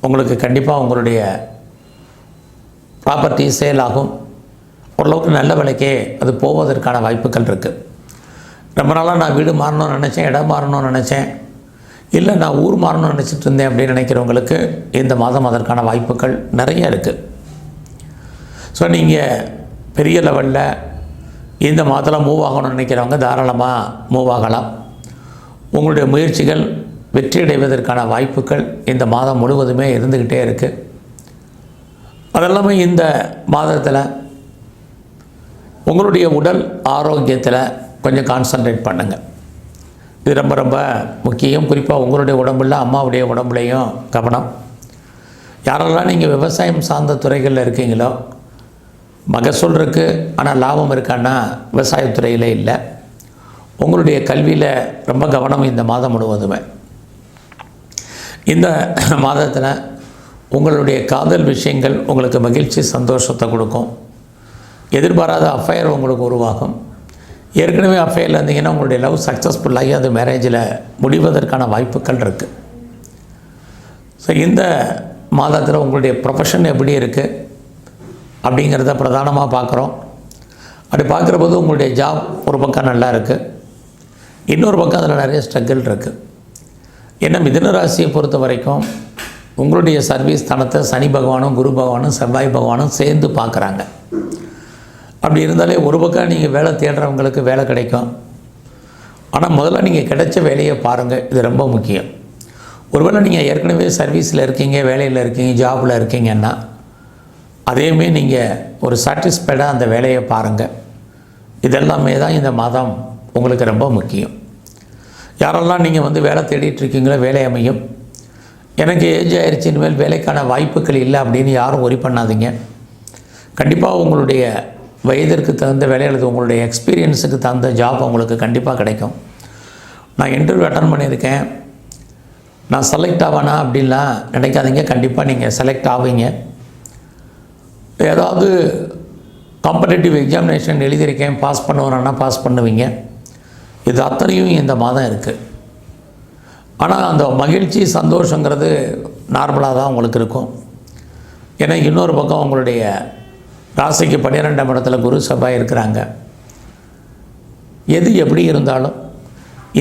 உங்களுக்கு கண்டிப்பாக உங்களுடைய ப்ராப்பர்ட்டி சேல் ஆகும். ஓரளவுக்கு நல்ல விலைக்கே அது போவதற்கான வாய்ப்புகள் இருக்குது. ரொம்ப நாளாக நான் வீடு மாறணும்னு நினச்சேன், இடம் மாறணும்னு நினச்சேன், இல்லை நான் ஊர் மாறணும்னு நினச்சிட்டு இருந்தேன் அப்படின்னு நினைக்கிறவங்களுக்கு இந்த மாதம் அதற்கான வாய்ப்புகள் நிறைய இருக்குது. ஸோ நீங்கள் பெரிய லெவலில் இந்த மாதத்தில் மூவ் ஆகணும்னு நினைக்கிறவங்க தாராளமாக மூவ் ஆகலாம். உங்களுடைய முயற்சிகள் வெற்றியடைவதற்கான வாய்ப்புகள் இந்த மாதம் முழுவதுமே இருந்துக்கிட்டே இருக்குது. அதெல்லாமே இந்த மாதத்தில் உங்களுடைய உடல் ஆரோக்கியத்தில் கொஞ்சம் கான்சன்ட்ரேட் பண்ணுங்கள். இது ரொம்ப ரொம்ப முக்கியம். குறிப்பாக உங்களுடைய உடம்புல அம்மாவுடைய உடம்புலையும் கவனம். யாரெல்லாம் நீங்கள் விவசாயம் சார்ந்த துறைகளில் இருக்கீங்களோ மகசூல் இருக்குது ஆனால் லாபம் இருக்கான்னா விவசாயத்துறையில் இல்லை. உங்களுடைய கல்வியில் ரொம்ப கவனம் இந்த மாதம் முழுவதுமே. இந்த மாதத்தில் உங்களுடைய காதல் விஷயங்கள் உங்களுக்கு மகிழ்ச்சி சந்தோஷத்தை கொடுக்கும். எதிர்பாராத அஃபையர் உங்களுக்கு உருவாகும். ஏற்கனவே அஃபையரில் இருந்தீங்கன்னா உங்களுடைய லவ் சக்ஸஸ்ஃபுல்லாகி அது மேரேஜில் முடிவதற்கான வாய்ப்புகள் இருக்குது. ஸோ இந்த மாதத்தில் உங்களுடைய ப்ரொஃபஷன் எப்படி இருக்குது அப்படிங்கிறத பிரதானமாக பார்க்குறோம். அப்படி பார்க்குற போது உங்களுடைய ஜாப் ஒரு பக்கம் நல்லா இருக்குது, இன்னொரு பக்கம் அதில் நிறைய ஸ்ட்ரகிள் இருக்குது. ஏன்னா மிதுன ராசியை பொறுத்த வரைக்கும் உங்களுடைய சர்வீஸ் ஸ்தானத்தை சனி பகவானும் குரு பகவானும் செவ்வாய் பகவானும் சேர்ந்து பார்க்குறாங்க. அப்படி இருந்தாலே ஒரு பக்கம் நீங்கள் வேலை தேடுறவங்களுக்கு வேலை கிடைக்கும். ஆனால் முதல்ல நீங்கள் கிடைச்ச வேலையை பாருங்கள், இது ரொம்ப முக்கியம். ஒருவேளை நீங்கள் ஏற்கனவே சர்வீஸில் இருக்கீங்க, வேலையில் இருக்கீங்க, ஜாபில் இருக்கீங்கன்னா அதேமே நீங்கள் ஒரு சாட்டிஸ்ஃபைடாக அந்த வேலையை பாருங்கள். இதெல்லாமே தான் இந்த மாதம் உங்களுக்கு ரொம்ப முக்கியம். யாரெல்லாம் நீங்கள் வேலை தேடிட்டுருக்கீங்களோ வேலை அமையும். எனக்கு ஏஜ் ஆயிடுச்சு, இனிமேல் வேலைக்கான வாய்ப்புகள் இல்லை அப்படின்னு யாரும் ஒரி பண்ணாதீங்க. கண்டிப்பாக உங்களுடைய வயதிற்கு தகுந்த வேலை அல்லது உங்களுடைய எக்ஸ்பீரியன்ஸுக்கு தகுந்த ஜாப் உங்களுக்கு கண்டிப்பாக கிடைக்கும். நான் இன்டர்வியூ அட்டன் பண்ணியிருக்கேன், நான் செலக்ட் ஆவேனா அப்படின்லாம் நினைக்காதீங்க. கண்டிப்பாக நீங்கள் செலக்ட் ஆவீங்க. ஏதாவது காம்படேட்டிவ் எக்ஸாமினேஷன் எழுதியிருக்கேன், பாஸ் பண்ணுவேன்னா பாஸ் பண்ணுவீங்க. இது அத்தனையும் இந்த மாதம் இருக்குது. ஆனால் அந்த மகிழ்ச்சி சந்தோஷங்கிறது நார்மலாக தான் உங்களுக்கு இருக்கும். ஏன்னா இன்னொரு பக்கம் உங்களுடைய ராசிக்கு 12ஆம் இடத்துல குரு செவ்வாய் இருக்கிறாங்க. எது எப்படி இருந்தாலும்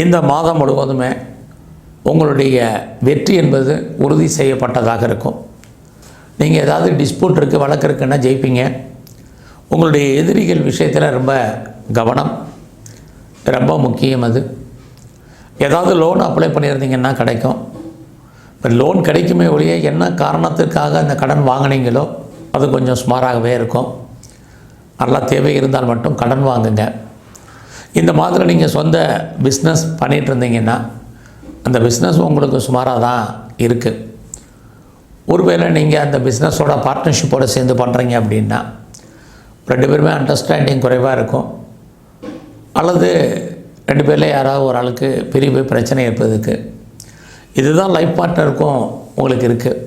இந்த மாதம் முழுவதுமே உங்களுடைய வெற்றி என்பது உறுதி செய்யப்பட்டதாக இருக்கும். நீங்கள் ஏதாவது டிஸ்பியூட் இருக்குது, வழக்கு இருக்குன்னா ஜெயிப்பீங்க. உங்களுடைய எதிரிகள் விஷயத்தில் ரொம்ப கவனம் ரொம்ப முக்கியம். அது ஏதாவது லோன் அப்ளை பண்ணியிருந்தீங்கன்னா கிடைக்கும். இப்போ லோன் கிடைக்குமே ஒழிய என்ன காரணத்துக்காக அந்த கடன் வாங்கினீங்களோ அது கொஞ்சம் சுமாராகவே இருக்கும். நல்லா தேவை இருந்தால் மட்டும் கடன் வாங்குங்க. இந்த மாதிரி நீங்கள் சொந்த பிஸ்னஸ் பண்ணிகிட்டு இருந்தீங்கன்னா அந்த பிஸ்னஸ் உங்களுக்கு சுமாராக தான் இருக்குது. ஒருவேளை நீங்கள் அந்த பிஸ்னஸோட பார்ட்னர்ஷிப்போடு சேர்ந்து பண்ணுறீங்க அப்படின்னா 2 பேருமே அண்டர்ஸ்டாண்டிங் குறைவாக இருக்கும். அல்லது 2 பேரில் யாராவது ஒரு ஆளுக்கு பிரிவு பிரச்சனை இருப்பதுக்கு இதுதான் லைஃப் பார்ட்னருக்கும் உங்களுக்கு இருக்குது.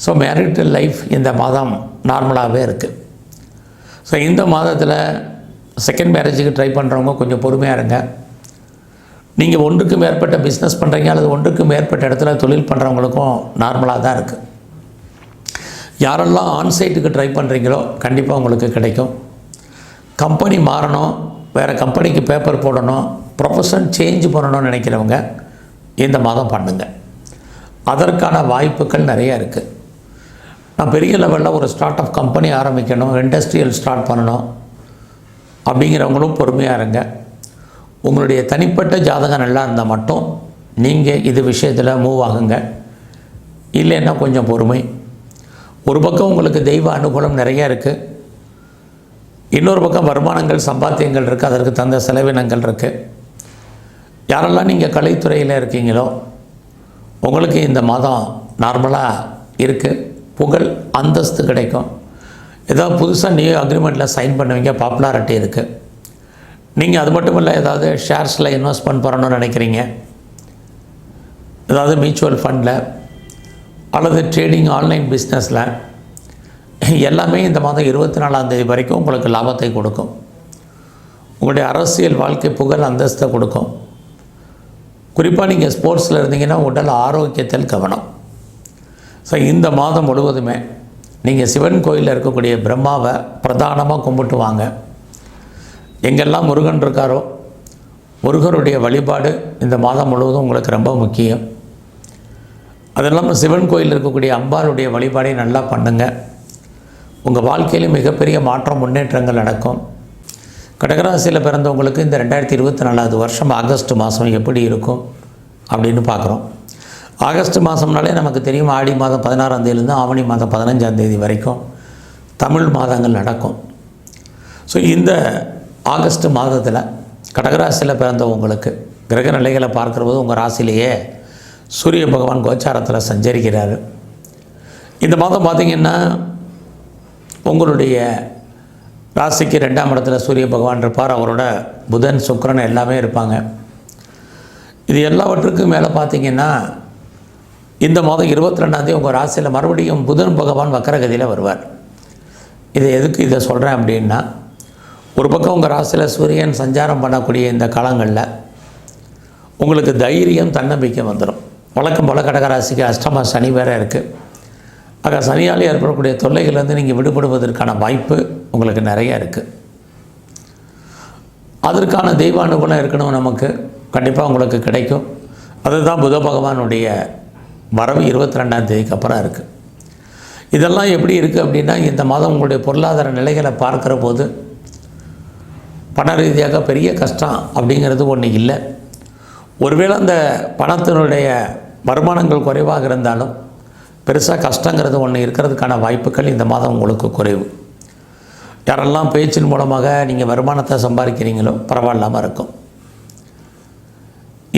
ஸோ மேரிட்டல் லைஃப் இந்த மாதம் நார்மலாகவே இருக்குது. ஸோ இந்த மாதத்தில் செகண்ட் மேரேஜுக்கு ட்ரை பண்ணுறவங்க கொஞ்சம் பொறுமையாக இருங்க. நீங்கள் ஒன்றுக்கு மேற்பட்ட பிஸ்னஸ் பண்ணுறீங்க அல்லது ஒன்றுக்கு மேற்பட்ட இடத்துல தொழில் பண்ணுறவங்களுக்கும் நார்மலாக தான் இருக்குது. யாரெல்லாம் ஆன்சைட்டுக்கு ட்ரை பண்ணுறீங்களோ கண்டிப்பாக உங்களுக்கு கிடைக்கும். கம்பெனி மாறணும், வேறு கம்பெனிக்கு பேப்பர் போடணும், ப்ரொஃபஷன் சேஞ்ச் பண்ணணும்னு நினைக்கிறவங்க இந்த மாதம் பண்ணுங்கள். அதற்கான வாய்ப்புகள் நிறையா இருக்குது. நான் பெரிய லெவலில் ஒரு ஸ்டார்ட் அப் கம்பெனி ஆரம்பிக்கணும், இண்டஸ்ட்ரியல் ஸ்டார்ட் பண்ணணும் அப்படிங்கிறவங்களும் பொறுமையாக இருங்க. உங்களுடைய தனிப்பட்ட ஜாதகம் நல்லா இருந்தால் மட்டும் நீங்கள் இது விஷயத்தில் மூவ் ஆகுங்க. இல்லைன்னா கொஞ்சம் பொறுமை. ஒரு பக்கம் உங்களுக்கு தெய்வ அனுகூலம் நிறையா இருக்குது, இன்னொரு பக்கம் வருமானங்கள் சம்பாத்தியங்கள் இருக்குது, அதற்கு தகுந்த செலவினங்கள் இருக்குது. யாரெல்லாம் நீங்கள் கலைத்துறையில் இருக்கீங்களோ உங்களுக்கு இந்த மாதம் நார்மலாக இருக்குது. புகழ் அந்தஸ்து கிடைக்கும். ஏதாவது புதுசாக நியூ அக்ரிமெண்ட்டில் சைன் பண்ணுவீங்க, பாப்புலாரிட்டி இருக்குது. நீங்கள் அது மட்டும் இல்லை, ஏதாவது ஷேர்ஸில் இன்வெஸ்ட்மெண்ட் பண்ணணும்னு நினைக்கிறீங்க, ஏதாவது மியூச்சுவல் ஃபண்டில் அல்லது ட்ரேடிங் ஆன்லைன் பிஸ்னஸில், எல்லாமே இந்த மாதம் 24ஆம் தேதி வரைக்கும் உங்களுக்கு லாபத்தை கொடுக்கும். உங்களுடைய அரசியல் வாழ்க்கை புகழ் அந்தஸ்தை கொடுக்கும். குறிப்பாக நீங்கள் ஸ்போர்ட்ஸில் இருந்தீங்கன்னா உடல் ஆரோக்கியத்தில் கவனம். ஸோ இந்த மாதம் முழுவதுமே நீங்கள் சிவன் கோயிலில் இருக்கக்கூடிய பிரம்மாவை பிரதானமாக கும்பிட்டு வாங்க. எங்கெல்லாம் முருகன் இருக்காரோ முருகருடைய வழிபாடு இந்த மாதம் முழுவதும் உங்களுக்கு ரொம்ப முக்கியம். அது இல்லாமல் சிவன் கோயிலில் இருக்கக்கூடிய அம்பாளுடைய வழிபாடை நல்லா பண்ணுங்கள். உங்கள் வாழ்க்கையில் மிகப்பெரிய மாற்றம் முன்னேற்றங்கள் நடக்கும். கடகராசியில் பிறந்தவங்களுக்கு இந்த 2024 வருஷம் ஆகஸ்ட் மாதம் எப்படி இருக்கும் அப்படின்னு பார்க்குறோம். ஆகஸ்ட் மாதம்னாலே நமக்கு தெரியும், ஆடி மாதம் 16ஆம் தேதியிலேருந்து ஆவணி மாதம் 15ஆம் தேதி வரைக்கும் தமிழ் மாதங்கள் நடக்கும். ஸோ இந்த ஆகஸ்ட் மாதத்தில் கடகராசியில் பிறந்தவங்களுக்கு கிரக நிலைகளை பார்க்குற போது உங்கள் ராசியிலேயே சூரிய பகவான் கோச்சாரத்தில் சஞ்சரிக்கிறார். இந்த மாதம் பார்த்திங்கன்னா உங்களுடைய ராசிக்கு 2ஆம் இடத்துல சூரிய பகவான் இருப்பார். அவரோட புதன் சுக்கிரன் எல்லாமே இருப்பாங்க. இது எல்லாவற்றுக்கும் மேலே பார்த்திங்கன்னா இந்த மாதம் 22ஆம் தேதி உங்கள் ராசியில் மறுபடியும் புதன் பகவான் வக்கரகதியில் வருவார். இதை எதுக்கு இதை சொல்கிறேன் அப்படின்னா, ஒரு பக்கம் உங்கள் ராசியில் சூரியன் சஞ்சாரம் பண்ணக்கூடிய இந்த காலங்களில் உங்களுக்கு தைரியம் தன்னம்பிக்கை வந்துடும். வழக்கம் போல் கடகராசிக்கு அஷ்டம சனி வேறு இருக்குது. ஆக சனியால் ஏற்படக்கூடிய தொல்லைகள்லேருந்து நீங்கள் விடுபடுவதற்கான வாய்ப்பு உங்களுக்கு நிறையா இருக்குது. அதற்கான தெய்வ அனுகூலம் இருக்கணும், நமக்கு கண்டிப்பாக உங்களுக்கு கிடைக்கும். அதுதான் புத பகவானுடைய வரவு 22ஆம் தேதிக்கு அப்புறம் இருக்குது. இதெல்லாம் எப்படி இருக்குது அப்படின்னா, இந்த மாதம் உங்களுடைய பொருளாதார நிலைகளை பார்க்குற போது பண ரீதியாக பெரிய கஷ்டம் அப்படிங்கிறது ஒன்று இல்லை. ஒருவேளை அந்த பணத்தினுடைய வருமானங்கள் குறைவாக இருந்தாலும் பெருசாக கஷ்டங்கிறது ஒன்று இருக்கிறதுக்கான வாய்ப்புகள் இந்த மாதம் உங்களுக்கு குறைவு. யாரெல்லாம் பேச்சின் மூலமாக நீங்கள் வருமானத்தை சம்பாதிக்கிறீங்களோ பரவாயில்லாமல் இருக்கும்.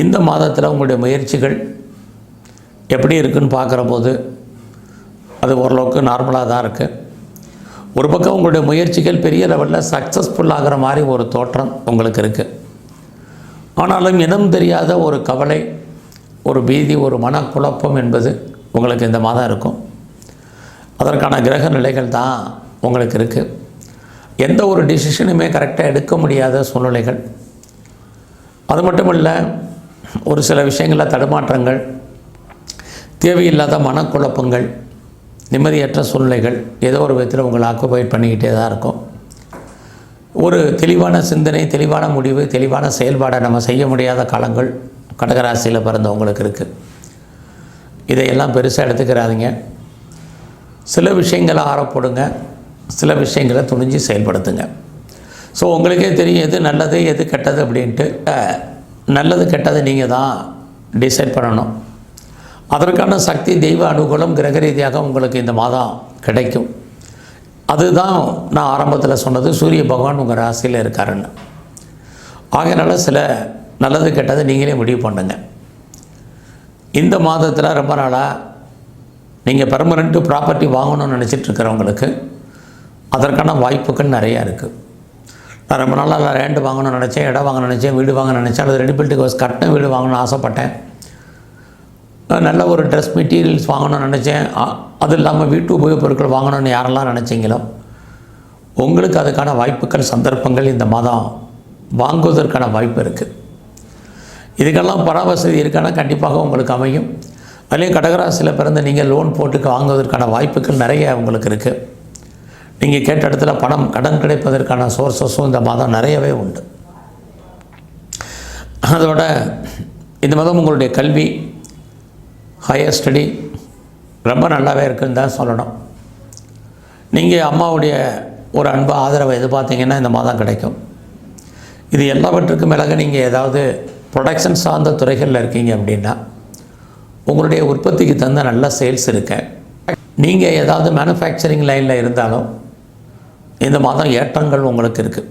இந்த மாதத்தில் உங்களுடைய முயற்சிகள் எப்படி இருக்குன்னு பார்க்குற போது அது ஓரளவுக்கு நார்மலாக தான் இருக்குது. ஒரு பக்கம் உங்களுடைய முயற்சிகள் பெரிய லெவலில் சக்ஸஸ்ஃபுல் ஆகிற மாதிரி ஒரு தோற்றம் உங்களுக்கு இருக்குது. ஆனாலும் இனம் தெரியாத ஒரு கவலை, ஒரு பீதி, ஒரு மனக்குழப்பம் என்பது உங்களுக்கு இந்த மாதம் இருக்கும். அதற்கான கிரக நிலைகள் தான் உங்களுக்கு இருக்குது. எந்த ஒரு டிசிஷனுமே கரெக்டாக எடுக்க முடியாத சூழ்நிலைகள். அது மட்டும் இல்லை, ஒரு சில விஷயங்களில் தடுமாற்றங்கள், தேவையில்லாத மனக்குழப்பங்கள், நிம்மதியற்ற சூழ்நிலைகள் ஏதோ ஒரு விதத்தில் உங்களை ஆக்குபைட் பண்ணிக்கிட்டே தான் இருக்கும். ஒரு தெளிவான சிந்தனை, தெளிவான முடிவு, தெளிவான செயல்பாடை நம்ம செய்ய முடியாத காலங்கள் கடகராசியில் பிறந்தவங்களுக்கு இருக்குது. இதையெல்லாம் பெருசாக எடுத்துக்கிறாதீங்க. சில விஷயங்களை ஆரப்போடுங்க, சில விஷயங்களை துணிஞ்சு செயல்படுத்துங்க. ஸோ உங்களுக்கே தெரியும் எது நல்லது எது கெட்டது அப்படின்ட்டு. நல்லது கெட்டது நீங்கள் தான் டிசைட் பண்ணணும். அதற்கான சக்தி, தெய்வ அனுகூலம் கிரக ரீதியாக உங்களுக்கு இந்த மாதம் கிடைக்கும். அதுதான் நான் ஆரம்பத்தில் சொன்னது, சூரிய பகவான் உங்கள் ராசியில் இருக்காருன்னு. ஆகையினால சில நல்லது கெட்டது நீங்களே முடிவு பண்ணுங்க. இந்த மாதத்தில் ரொம்ப நாளாக நீங்கள் பெர்மனெண்ட்டு ப்ராப்பர்ட்டி வாங்கணும்னு நினச்சிட்ருக்கிறவங்களுக்கு அதற்கான வாய்ப்புகள் நிறையா இருக்குது. நான் ரொம்ப நாளாக லேண்டு வாங்கணும்னு நினச்சேன், இடம் வாங்க நினச்சேன், வீடு வாங்க நினச்சேன், அல்லது ரெடி பில்ட் ஹவுஸ் கட்டின வீடு வாங்கணும்னு ஆசைப்பட்டேன், நல்ல ஒரு ட்ரெஸ் மெட்டீரியல்ஸ் வாங்கணும்னு நினச்சேன், அது இல்லாமல் வீட்டு உபயோகப் பொருட்கள் வாங்கணும்னு யாரெல்லாம் நினச்சிங்களோ உங்களுக்கு அதுக்கான வாய்ப்புகள், சந்தர்ப்பங்கள் இந்த மாதம் வாங்குவதற்கான வாய்ப்பு இருக்குது. இதுக்கெல்லாம் பணவசதி இருக்கானா கண்டிப்பாக உங்களுக்கு அமையும். அதுலேயும் கடகராசியில் பிறந்த நீங்கள் லோன் போட்டு வாங்குவதற்கான வாய்ப்புகள் நிறைய உங்களுக்கு இருக்குது. நீங்கள் கேட்ட இடத்துல பணம், கடன் கிடைப்பதற்கான சோர்ஸஸும் இந்த மாதம் நிறையவே உண்டு. அதோட இந்த மாதம் உங்களுடைய கல்வி, ஹையர் ஸ்டடி ரொம்ப நல்லாவே இருக்குதுன்னு தான் சொல்லணும். நீங்கள் அம்மாவுடைய ஒரு அன்பு, ஆதரவை எதிர்பார்த்தீங்கன்னா இந்த மாதம் கிடைக்கும். இது எல்லாவற்றுக்கும் மேலாக நீங்கள் ஏதாவது ப்ரொடக்ஷன் சார்ந்த துறைகளில் இருக்கீங்க அப்படின்னா உங்களுடைய உற்பத்திக்கு தகுந்த நல்ல சேல்ஸ் இருக்கு. நீங்கள் ஏதாவது மேனுஃபேக்சரிங் லைனில் இருந்தாலும் இந்த மாதம் ஏற்றங்கள் உங்களுக்கு இருக்குது.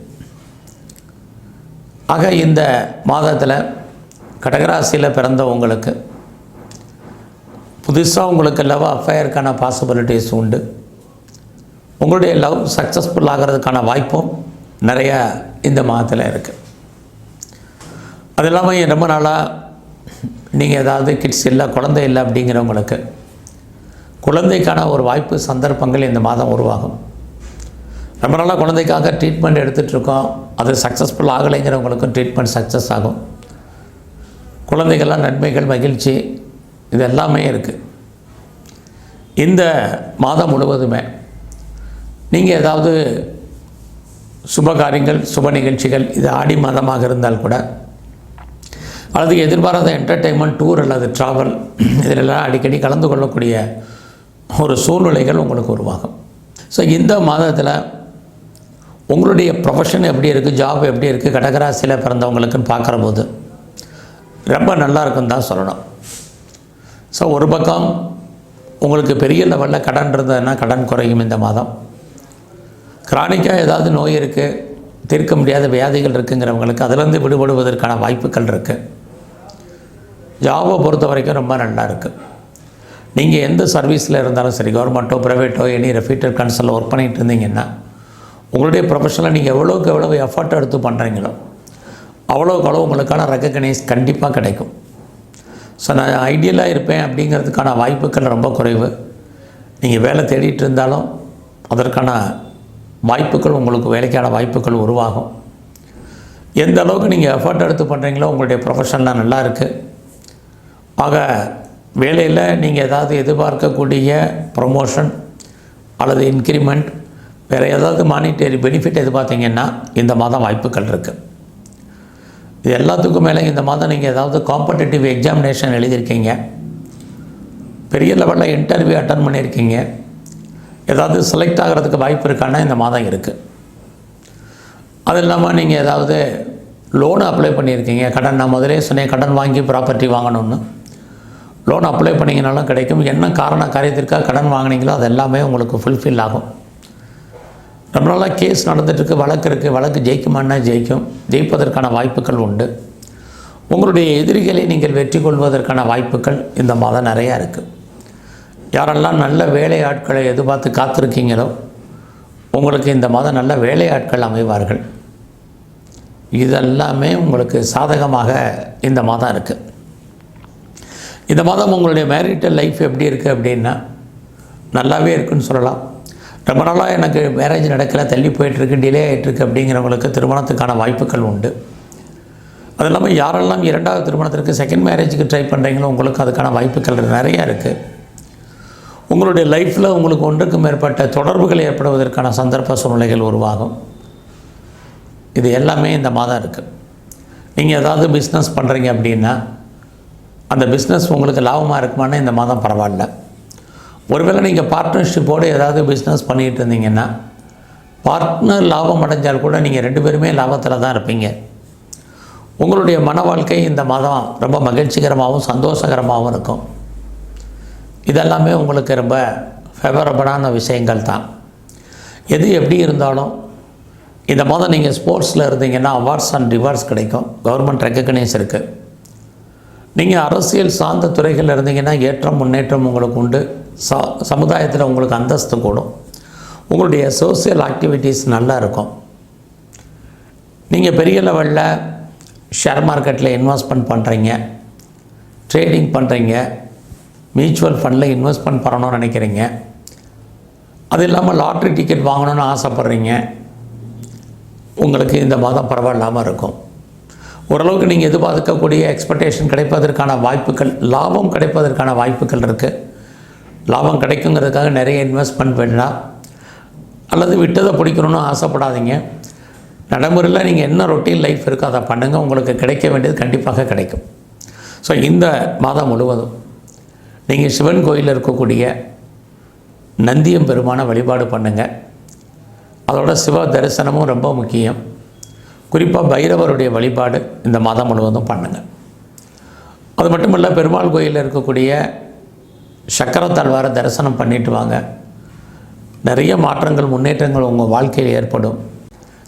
ஆக இந்த மாதத்தில் கடகராசியில் பிறந்த உங்களுக்கு புதுசாக உங்களுக்கு லவ் அஃபேருக்கான பாசிபிலிட்டிஸ் உண்டு. உங்களுடைய லவ் சக்ஸஸ்ஃபுல் ஆகிறதுக்கான வாய்ப்பும் நிறையா இந்த மாதத்தில் இருக்குது. அது இல்லாமல் ரொம்ப நாளாக நீங்கள் ஏதாவது கிட்ஸ் இல்லை, குழந்தை இல்லை அப்படிங்கிறவங்களுக்கு குழந்தைக்கான ஒரு வாய்ப்பு, சந்தர்ப்பங்கள் இந்த மாதம் உருவாகும். ரொம்ப நாளாக குழந்தைக்காக ட்ரீட்மெண்ட் எடுத்துகிட்ருக்கோம், அது சக்ஸஸ்ஃபுல் ஆகலைங்கிறவங்களுக்கும் ட்ரீட்மெண்ட் சக்ஸஸ் ஆகும். குழந்தைகள்லாம் நன்மைகள், மகிழ்ச்சி, இது எல்லாமே இருக்குது. இந்த மாதம் முழுவதுமே நீங்கள் ஏதாவது சுப காரியங்கள், சுப நிகழ்ச்சிகள், இது ஆடி மாதமாக இருந்தால் கூட, அல்லது எதிர்பாராத என்டர்டெயின்மெண்ட், டூர் அல்லது ட்ராவல், இதிலெல்லாம் அடிக்கடி கலந்து கொள்ளக்கூடிய ஒரு சூழ்நிலைகள் உங்களுக்கு உருவாகும். ஸோ இந்த மாதத்தில் உங்களுடைய ப்ரொஃபஷன் எப்படி இருக்குது, ஜாப் எப்படி இருக்குது, கடகராசியில் பிறந்தவங்களுக்குன்னு பார்க்குற போது ரொம்ப நல்லா இருக்குன்னு தான் சொல்லணும். ஸோ ஒரு பக்கம் உங்களுக்கு பெரிய லெவலில் கடன் இருந்ததுன்னா கடன் குறையும் இந்த மாதம். கிரானிக்காக ஏதாவது நோய் இருக்குது, தீர்க்க முடியாத வியாதிகள் இருக்குங்கிறவங்களுக்கு அதிலேருந்து விடுபடுவதற்கான வாய்ப்புகள் இருக்குது. ஜாபை பொறுத்த வரைக்கும் ரொம்ப நல்லா இருக்குது. நீங்கள் எந்த சர்வீஸில் இருந்தாலும் சரி, கவர்மெண்ட்டோ ப்ரைவேட்டோ எனி ரெஃபீட்டர் கன்சல்ட்டில் ஒர்க் பண்ணிகிட்டு இருந்தீங்கன்னா உங்களுடைய ப்ரொஃபஷனில் நீங்கள் எவ்வளோக்கு எவ்வளோ எஃபர்ட் எடுத்து பண்ணுறீங்களோ அவ்வளோக்கு அவ்வளோ உங்களுக்கான ரெக்கக்னைஸ் கண்டிப்பாக கிடைக்கும். ஸோ நான் ஐடியலாக இருப்பேன் அப்படிங்கிறதுக்கான வாய்ப்புகள் ரொம்ப குறைவு. நீங்கள் வேலை தேடிட்டு இருந்தாலும் அதற்கான வாய்ப்புகள், உங்களுக்கு வேலைக்கான வாய்ப்புகள் உருவாகும். எந்த அளவுக்கு நீங்கள் எஃபர்ட் எடுத்து பண்ணுறீங்களோ உங்களுடைய ப்ரொஃபஷன்லாம் நல்லா இருக்குது. ஆக வேலையில் நீங்கள் ஏதாவது எதிர்பார்க்கக்கூடிய ப்ரொமோஷன் அல்லது இன்க்ரிமெண்ட், வேறு ஏதாவது மானிட்டரி பெனிஃபிட் எதிர்பார்த்தீங்கன்னா இந்த மாதம் வாய்ப்புகள் இருக்குது. இது எல்லாத்துக்கும் மேலே இந்த மாதம் நீங்கள் ஏதாவது காம்படிட்டிவ் எக்ஸாமினேஷன் எழுதியிருக்கீங்க, பெரிய லெவலில் இன்டர்வியூ அட்டன் பண்ணியிருக்கீங்க, ஏதாவது செலக்ட் ஆகிறதுக்கு வாய்ப்பு இருக்கான்னா இந்த மாதம் இருக்குது. அது இல்லாமல் நீங்கள் ஏதாவது லோன் அப்ளை பண்ணியிருக்கீங்க, கடன், நான் முதலே சொன்னேன் கடன் வாங்கி ப்ராப்பர்ட்டி வாங்கணும்னு, லோன் அப்ளை பண்ணிங்கனாலும் கிடைக்கும். என்ன காரியத்திற்காக கடன் வாங்கினீங்களோ அது எல்லாமே உங்களுக்கு ஃபுல்ஃபில் ஆகும். ரொம்ப நாளாக கேஸ் நடந்துகிட்ருக்கு, வழக்கு இருக்குது, வழக்கு ஜெயிக்குமானா ஜெயிக்கும், ஜெயிப்பதற்கான வாய்ப்புகள் உண்டு. உங்களுடைய எதிரிகளை நீங்கள் வெற்றி கொள்வதற்கான வாய்ப்புகள் இந்த மாதம் நிறையா இருக்குது. யாரெல்லாம் நல்ல வேலையாட்களை எதிர்பார்த்து காத்திருக்கீங்களோ உங்களுக்கு இந்த மாதம் நல்ல வேலையாட்கள் அமைவார்கள். இதெல்லாமே உங்களுக்கு சாதகமாக இந்த மாதம் இருக்குது. இந்த மாதம் உங்களுடைய மேரிட்டல் லைஃப் எப்படி இருக்குது அப்படின்னா நல்லாவே இருக்குதுன்னு சொல்லலாம். ரொம்ப நாளாக எனக்கு மேரேஜ் நடக்கலை, தள்ளி போயிட்டுருக்கு, டிலே ஆகிட்டுருக்கு அப்படிங்கிறவங்களுக்கு திருமணத்துக்கான வாய்ப்புகள் உண்டு. அது இல்லாமல் யாரெல்லாம் இரண்டாவது திருமணத்திற்கு செகண்ட் மேரேஜுக்கு ட்ரை பண்ணுறீங்களோ உங்களுக்கு அதுக்கான வாய்ப்புகள் நிறையா இருக்குது. உங்களுடைய லைஃப்பில் உங்களுக்கு ஒன்றுக்கு மேற்பட்ட தொடர்புகள் ஏற்படுவதற்கான சந்தர்ப்ப சூழ்நிலைகள் உருவாகும். இது எல்லாமே இந்த மாதம் இருக்குது. நீங்கள் ஏதாவது பிஸ்னஸ் பண்ணுறீங்க அப்படின்னா அந்த பிஸ்னஸ் உங்களுக்கு லாபமாக இருக்குமானா இந்த மாதம் பரவாயில்ல. ஒருவேளை நீங்கள் பார்ட்னர்ஷிப்போடு ஏதாவது பிஸ்னஸ் பண்ணிகிட்டு இருந்தீங்கன்னா பார்ட்னர் லாபம் அடைஞ்சால் கூட நீங்கள் 2 பேருமே லாபத்தில் தான் இருப்பீங்க. உங்களுடைய மன வாழ்க்கை இந்த மாதம் ரொம்ப மகிழ்ச்சிகரமாகவும் சந்தோஷகரமாகவும் இருக்கும். இதெல்லாமே உங்களுக்கு ரொம்ப ஃபேவரபிளான விஷயங்கள் தான். எது எப்படி இருந்தாலும் இந்த மாதம் நீங்கள் ஸ்போர்ட்ஸில் இருந்தீங்கன்னா அவார்ட்ஸ் அண்ட் ரிவார்ட்ஸ் கிடைக்கும். கவர்மெண்ட் ரெக்கக்னைஸ் இருக்குது. நீங்கள் அரசியல் சார்ந்த துறைகளில் இருந்தீங்கன்னா ஏற்றம் முன்னேற்றம் உங்களுக்கு உண்டு. சமுதாயத்தில் உங்களுக்கு அந்தஸ்து கூடும். உங்களுடைய சோசியல் ஆக்டிவிட்டீஸ் நல்லா இருக்கும். நீங்கள் பெரிய லெவலில் ஷேர் மார்க்கெட்டில் இன்வெஸ்ட்மெண்ட் பண்ணுறீங்க, ட்ரேடிங் பண்ணுறீங்க, மியூச்சுவல் ஃபண்டில் இன்வெஸ்ட்மெண்ட் பண்ணணும்னு நினைக்கிறீங்க, அது இல்லாமல் லாட்ரி டிக்கெட் வாங்கணும்னு ஆசைப்பட்றீங்க, உங்களுக்கு இந்த மாதம் பரவாயில்லாமல் இருக்கும். ஓரளவுக்கு நீங்கள் எதிர்பார்க்கக்கூடிய எக்ஸ்பெக்டேஷன் கிடைப்பதற்கான வாய்ப்புகள், லாபம் கிடைப்பதற்கான வாய்ப்புகள் இருக்குது. லாபம் கிடைக்குங்கிறதுக்காக நிறைய இன்வெஸ்ட்மெண்ட் வேண்டாம், அல்லது விட்டதை பிடிக்கணும்னு ஆசைப்படாதீங்க. நடைமுறையில் நீங்கள் என்ன ரொட்டீன் லைஃப் இருக்கோ அதை பண்ணுங்கள். உங்களுக்கு கிடைக்க வேண்டியது கண்டிப்பாக கிடைக்கும். ஸோ இந்த மாதம் முழுவதும் நீங்கள் சிவன் கோயிலில் இருக்கக்கூடிய நந்தியம் பெருமான வழிபாடு பண்ணுங்கள். அதோட சிவ தரிசனமும் ரொம்ப முக்கியம். குறிப்பாக பைரவருடைய வழிபாடு இந்த மாதம் முழுவதும் பண்ணுங்கள். அது மட்டும் இல்லை, பெருமாள் கோயிலில் இருக்கக்கூடிய சக்கரத்தாழ்வாரை தரிசனம் பண்ணிட்டு வாங்க. நிறைய மாற்றங்கள் முன்னேற்றங்கள் உங்கள் வாழ்க்கையில் ஏற்படும்.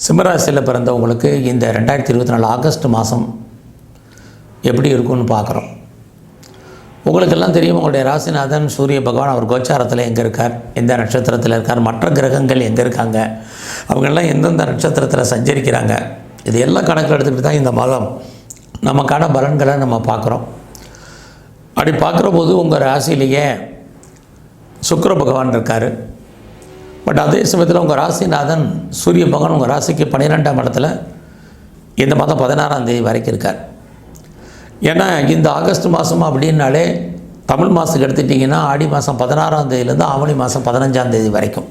சிம்மராசியில் பிறந்தவங்களுக்கு இந்த 2024 ஆகஸ்ட் மாதம் எப்படி இருக்குன்னு பார்க்குறோம். உங்களுக்கெல்லாம் தெரியும், உங்களுடைய ராசிநாதன் சூரிய பகவான் அவர் கோச்சாரத்தில் எங்கே இருக்கார், எந்த நட்சத்திரத்தில் இருக்கார், மற்ற கிரகங்கள் எங்கே இருக்காங்க, அவங்கெல்லாம் எந்தெந்த நட்சத்திரத்தில் சஞ்சரிக்கிறாங்க, இது எல்லாம் கணக்கில் எடுத்துக்கிட்டு தான் இந்த மாதம் நமக்கான பலன்களை நம்ம பார்க்குறோம். அப்படி பார்க்குற போது உங்கள் ராசியிலேயே சுக்கிர பகவான் இருக்கார். பட் அதே சமயத்தில் உங்கள் ராசிநாதன் சூரிய பகவான் உங்கள் ராசிக்கு 12ஆம் இடத்துல இந்த மாதம் 16ஆம் தேதி வரைக்கும் இருக்கார். ஏன்னா இந்த ஆகஸ்ட் மாதம் அப்படின்னாலே தமிழ் மாதத்துக்கு எடுத்துட்டிங்கன்னா ஆடி மாதம் 16ஆம் தேதியிலேருந்து ஆவணி மாதம் 15ஆம் தேதி வரைக்கும்.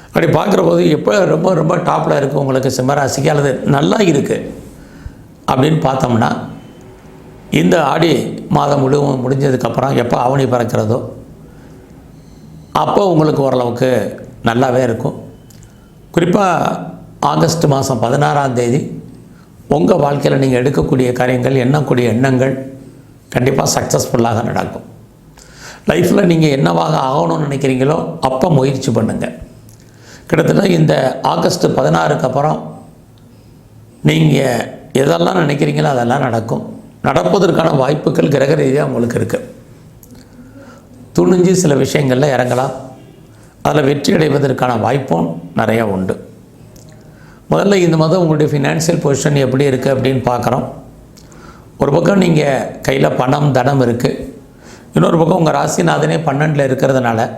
அப்படி பார்க்குற போது எப்போ ரொம்ப ரொம்ப டாப்பில் இருக்குது உங்களுக்கு சிம்மராசிக்கு, அல்லது நல்லா இருக்குது அப்படின்னு பார்த்தோம்னா இந்த ஆடி மாதம் முடிஞ்சதுக்கப்புறம் எப்போ ஆவணி பிறக்கிறதோ அப்போ உங்களுக்கு ஓரளவுக்கு நல்லாவே இருக்கும். குறிப்பாக ஆகஸ்ட் மாதம் 16ஆம் தேதி உங்கள் வாழ்க்கையில் நீங்கள் எடுக்கக்கூடிய காரியங்கள், எண்ணக்கூடிய எண்ணங்கள் கண்டிப்பாக சக்ஸஸ்ஃபுல்லாக நடக்கும். லைஃப்பில் நீங்கள் என்னவாக ஆகணும்னு நினைக்கிறீங்களோ அப்போ முயற்சி பண்ணுங்கள். கிட்டத்தட்ட இந்த ஆகஸ்ட் 16க்கு அப்புறம் நீங்கள் எதெல்லாம் நினைக்கிறீங்களோ அதெல்லாம் நடக்கும். நடப்பதற்கான வாய்ப்புகள் கிரக ரீதியாக உங்களுக்கு இருக்குது. துணிஞ்சு சில விஷயங்களில் இறங்கலாம். அதில் வெற்றி அடைவதற்கான வாய்ப்பும் நிறையா உண்டு. முதல்ல இந்த மாதம் உங்களுடைய ஃபினான்ஷியல் பொசிஷன் எப்படி இருக்குது அப்படின்னு பார்க்குறோம். ஒரு பக்கம் நீங்கள் கையில் பணம் தனம் இருக்குது, இன்னொரு பக்கம் உங்கள் ராசிநாதனே 12ல் இருக்கிறதுனால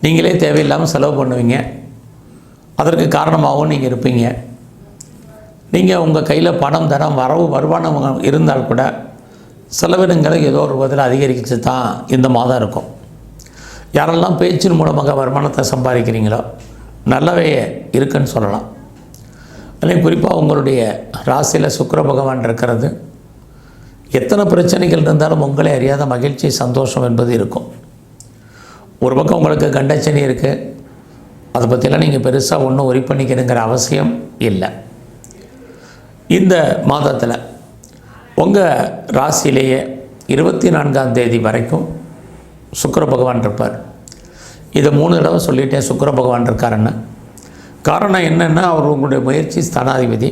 நீங்களே தேவையில்லாமல் செலவு பண்ணுவீங்க. அதற்கு காரணமாகவும் நீங்கள் இருப்பீங்க. நீங்கள் உங்கள் கையில் பணம் தனம் வருமானம் இருந்தால் கூட செலவினங்களை ஏதோ ஒரு விதத்தில் அதிகரித்து தான் இந்த மாதம் இருக்கும். யாரெல்லாம் பேச்சின் மூலமாக வருமானத்தை சம்பாதிக்கிறீங்களோ நல்லாவே இருக்குன்னு சொல்லலாம். அதுலேயும் குறிப்பாக உங்களுடைய ராசியில் சுக்கிர பகவான் இருக்கிறது, எத்தனை பிரச்சனைகள் இருந்தாலும் உங்களே அறியாத மகிழ்ச்சி சந்தோஷம் என்பது இருக்கும். ஒரு பக்கம் உங்களுக்கு கண்டச்சனி இருக்குது, அதை பற்றிலாம் நீங்கள் பெருசாக ஒன்றும் ஒரி பண்ணிக்கணுங்கிற அவசியம் இல்லை. இந்த மாதத்தில் உங்கள் ராசியிலேயே 24ஆம் தேதி வரைக்கும் சுக்கிர பகவான் இருப்பார். இதை 3 தடவை சொல்லிட்டேன், சுக்கிர பகவான் இருக்காருன்னு. காரணம் என்னென்னா அவர் உங்களுடைய முயற்சி ஸ்தானாதிபதி.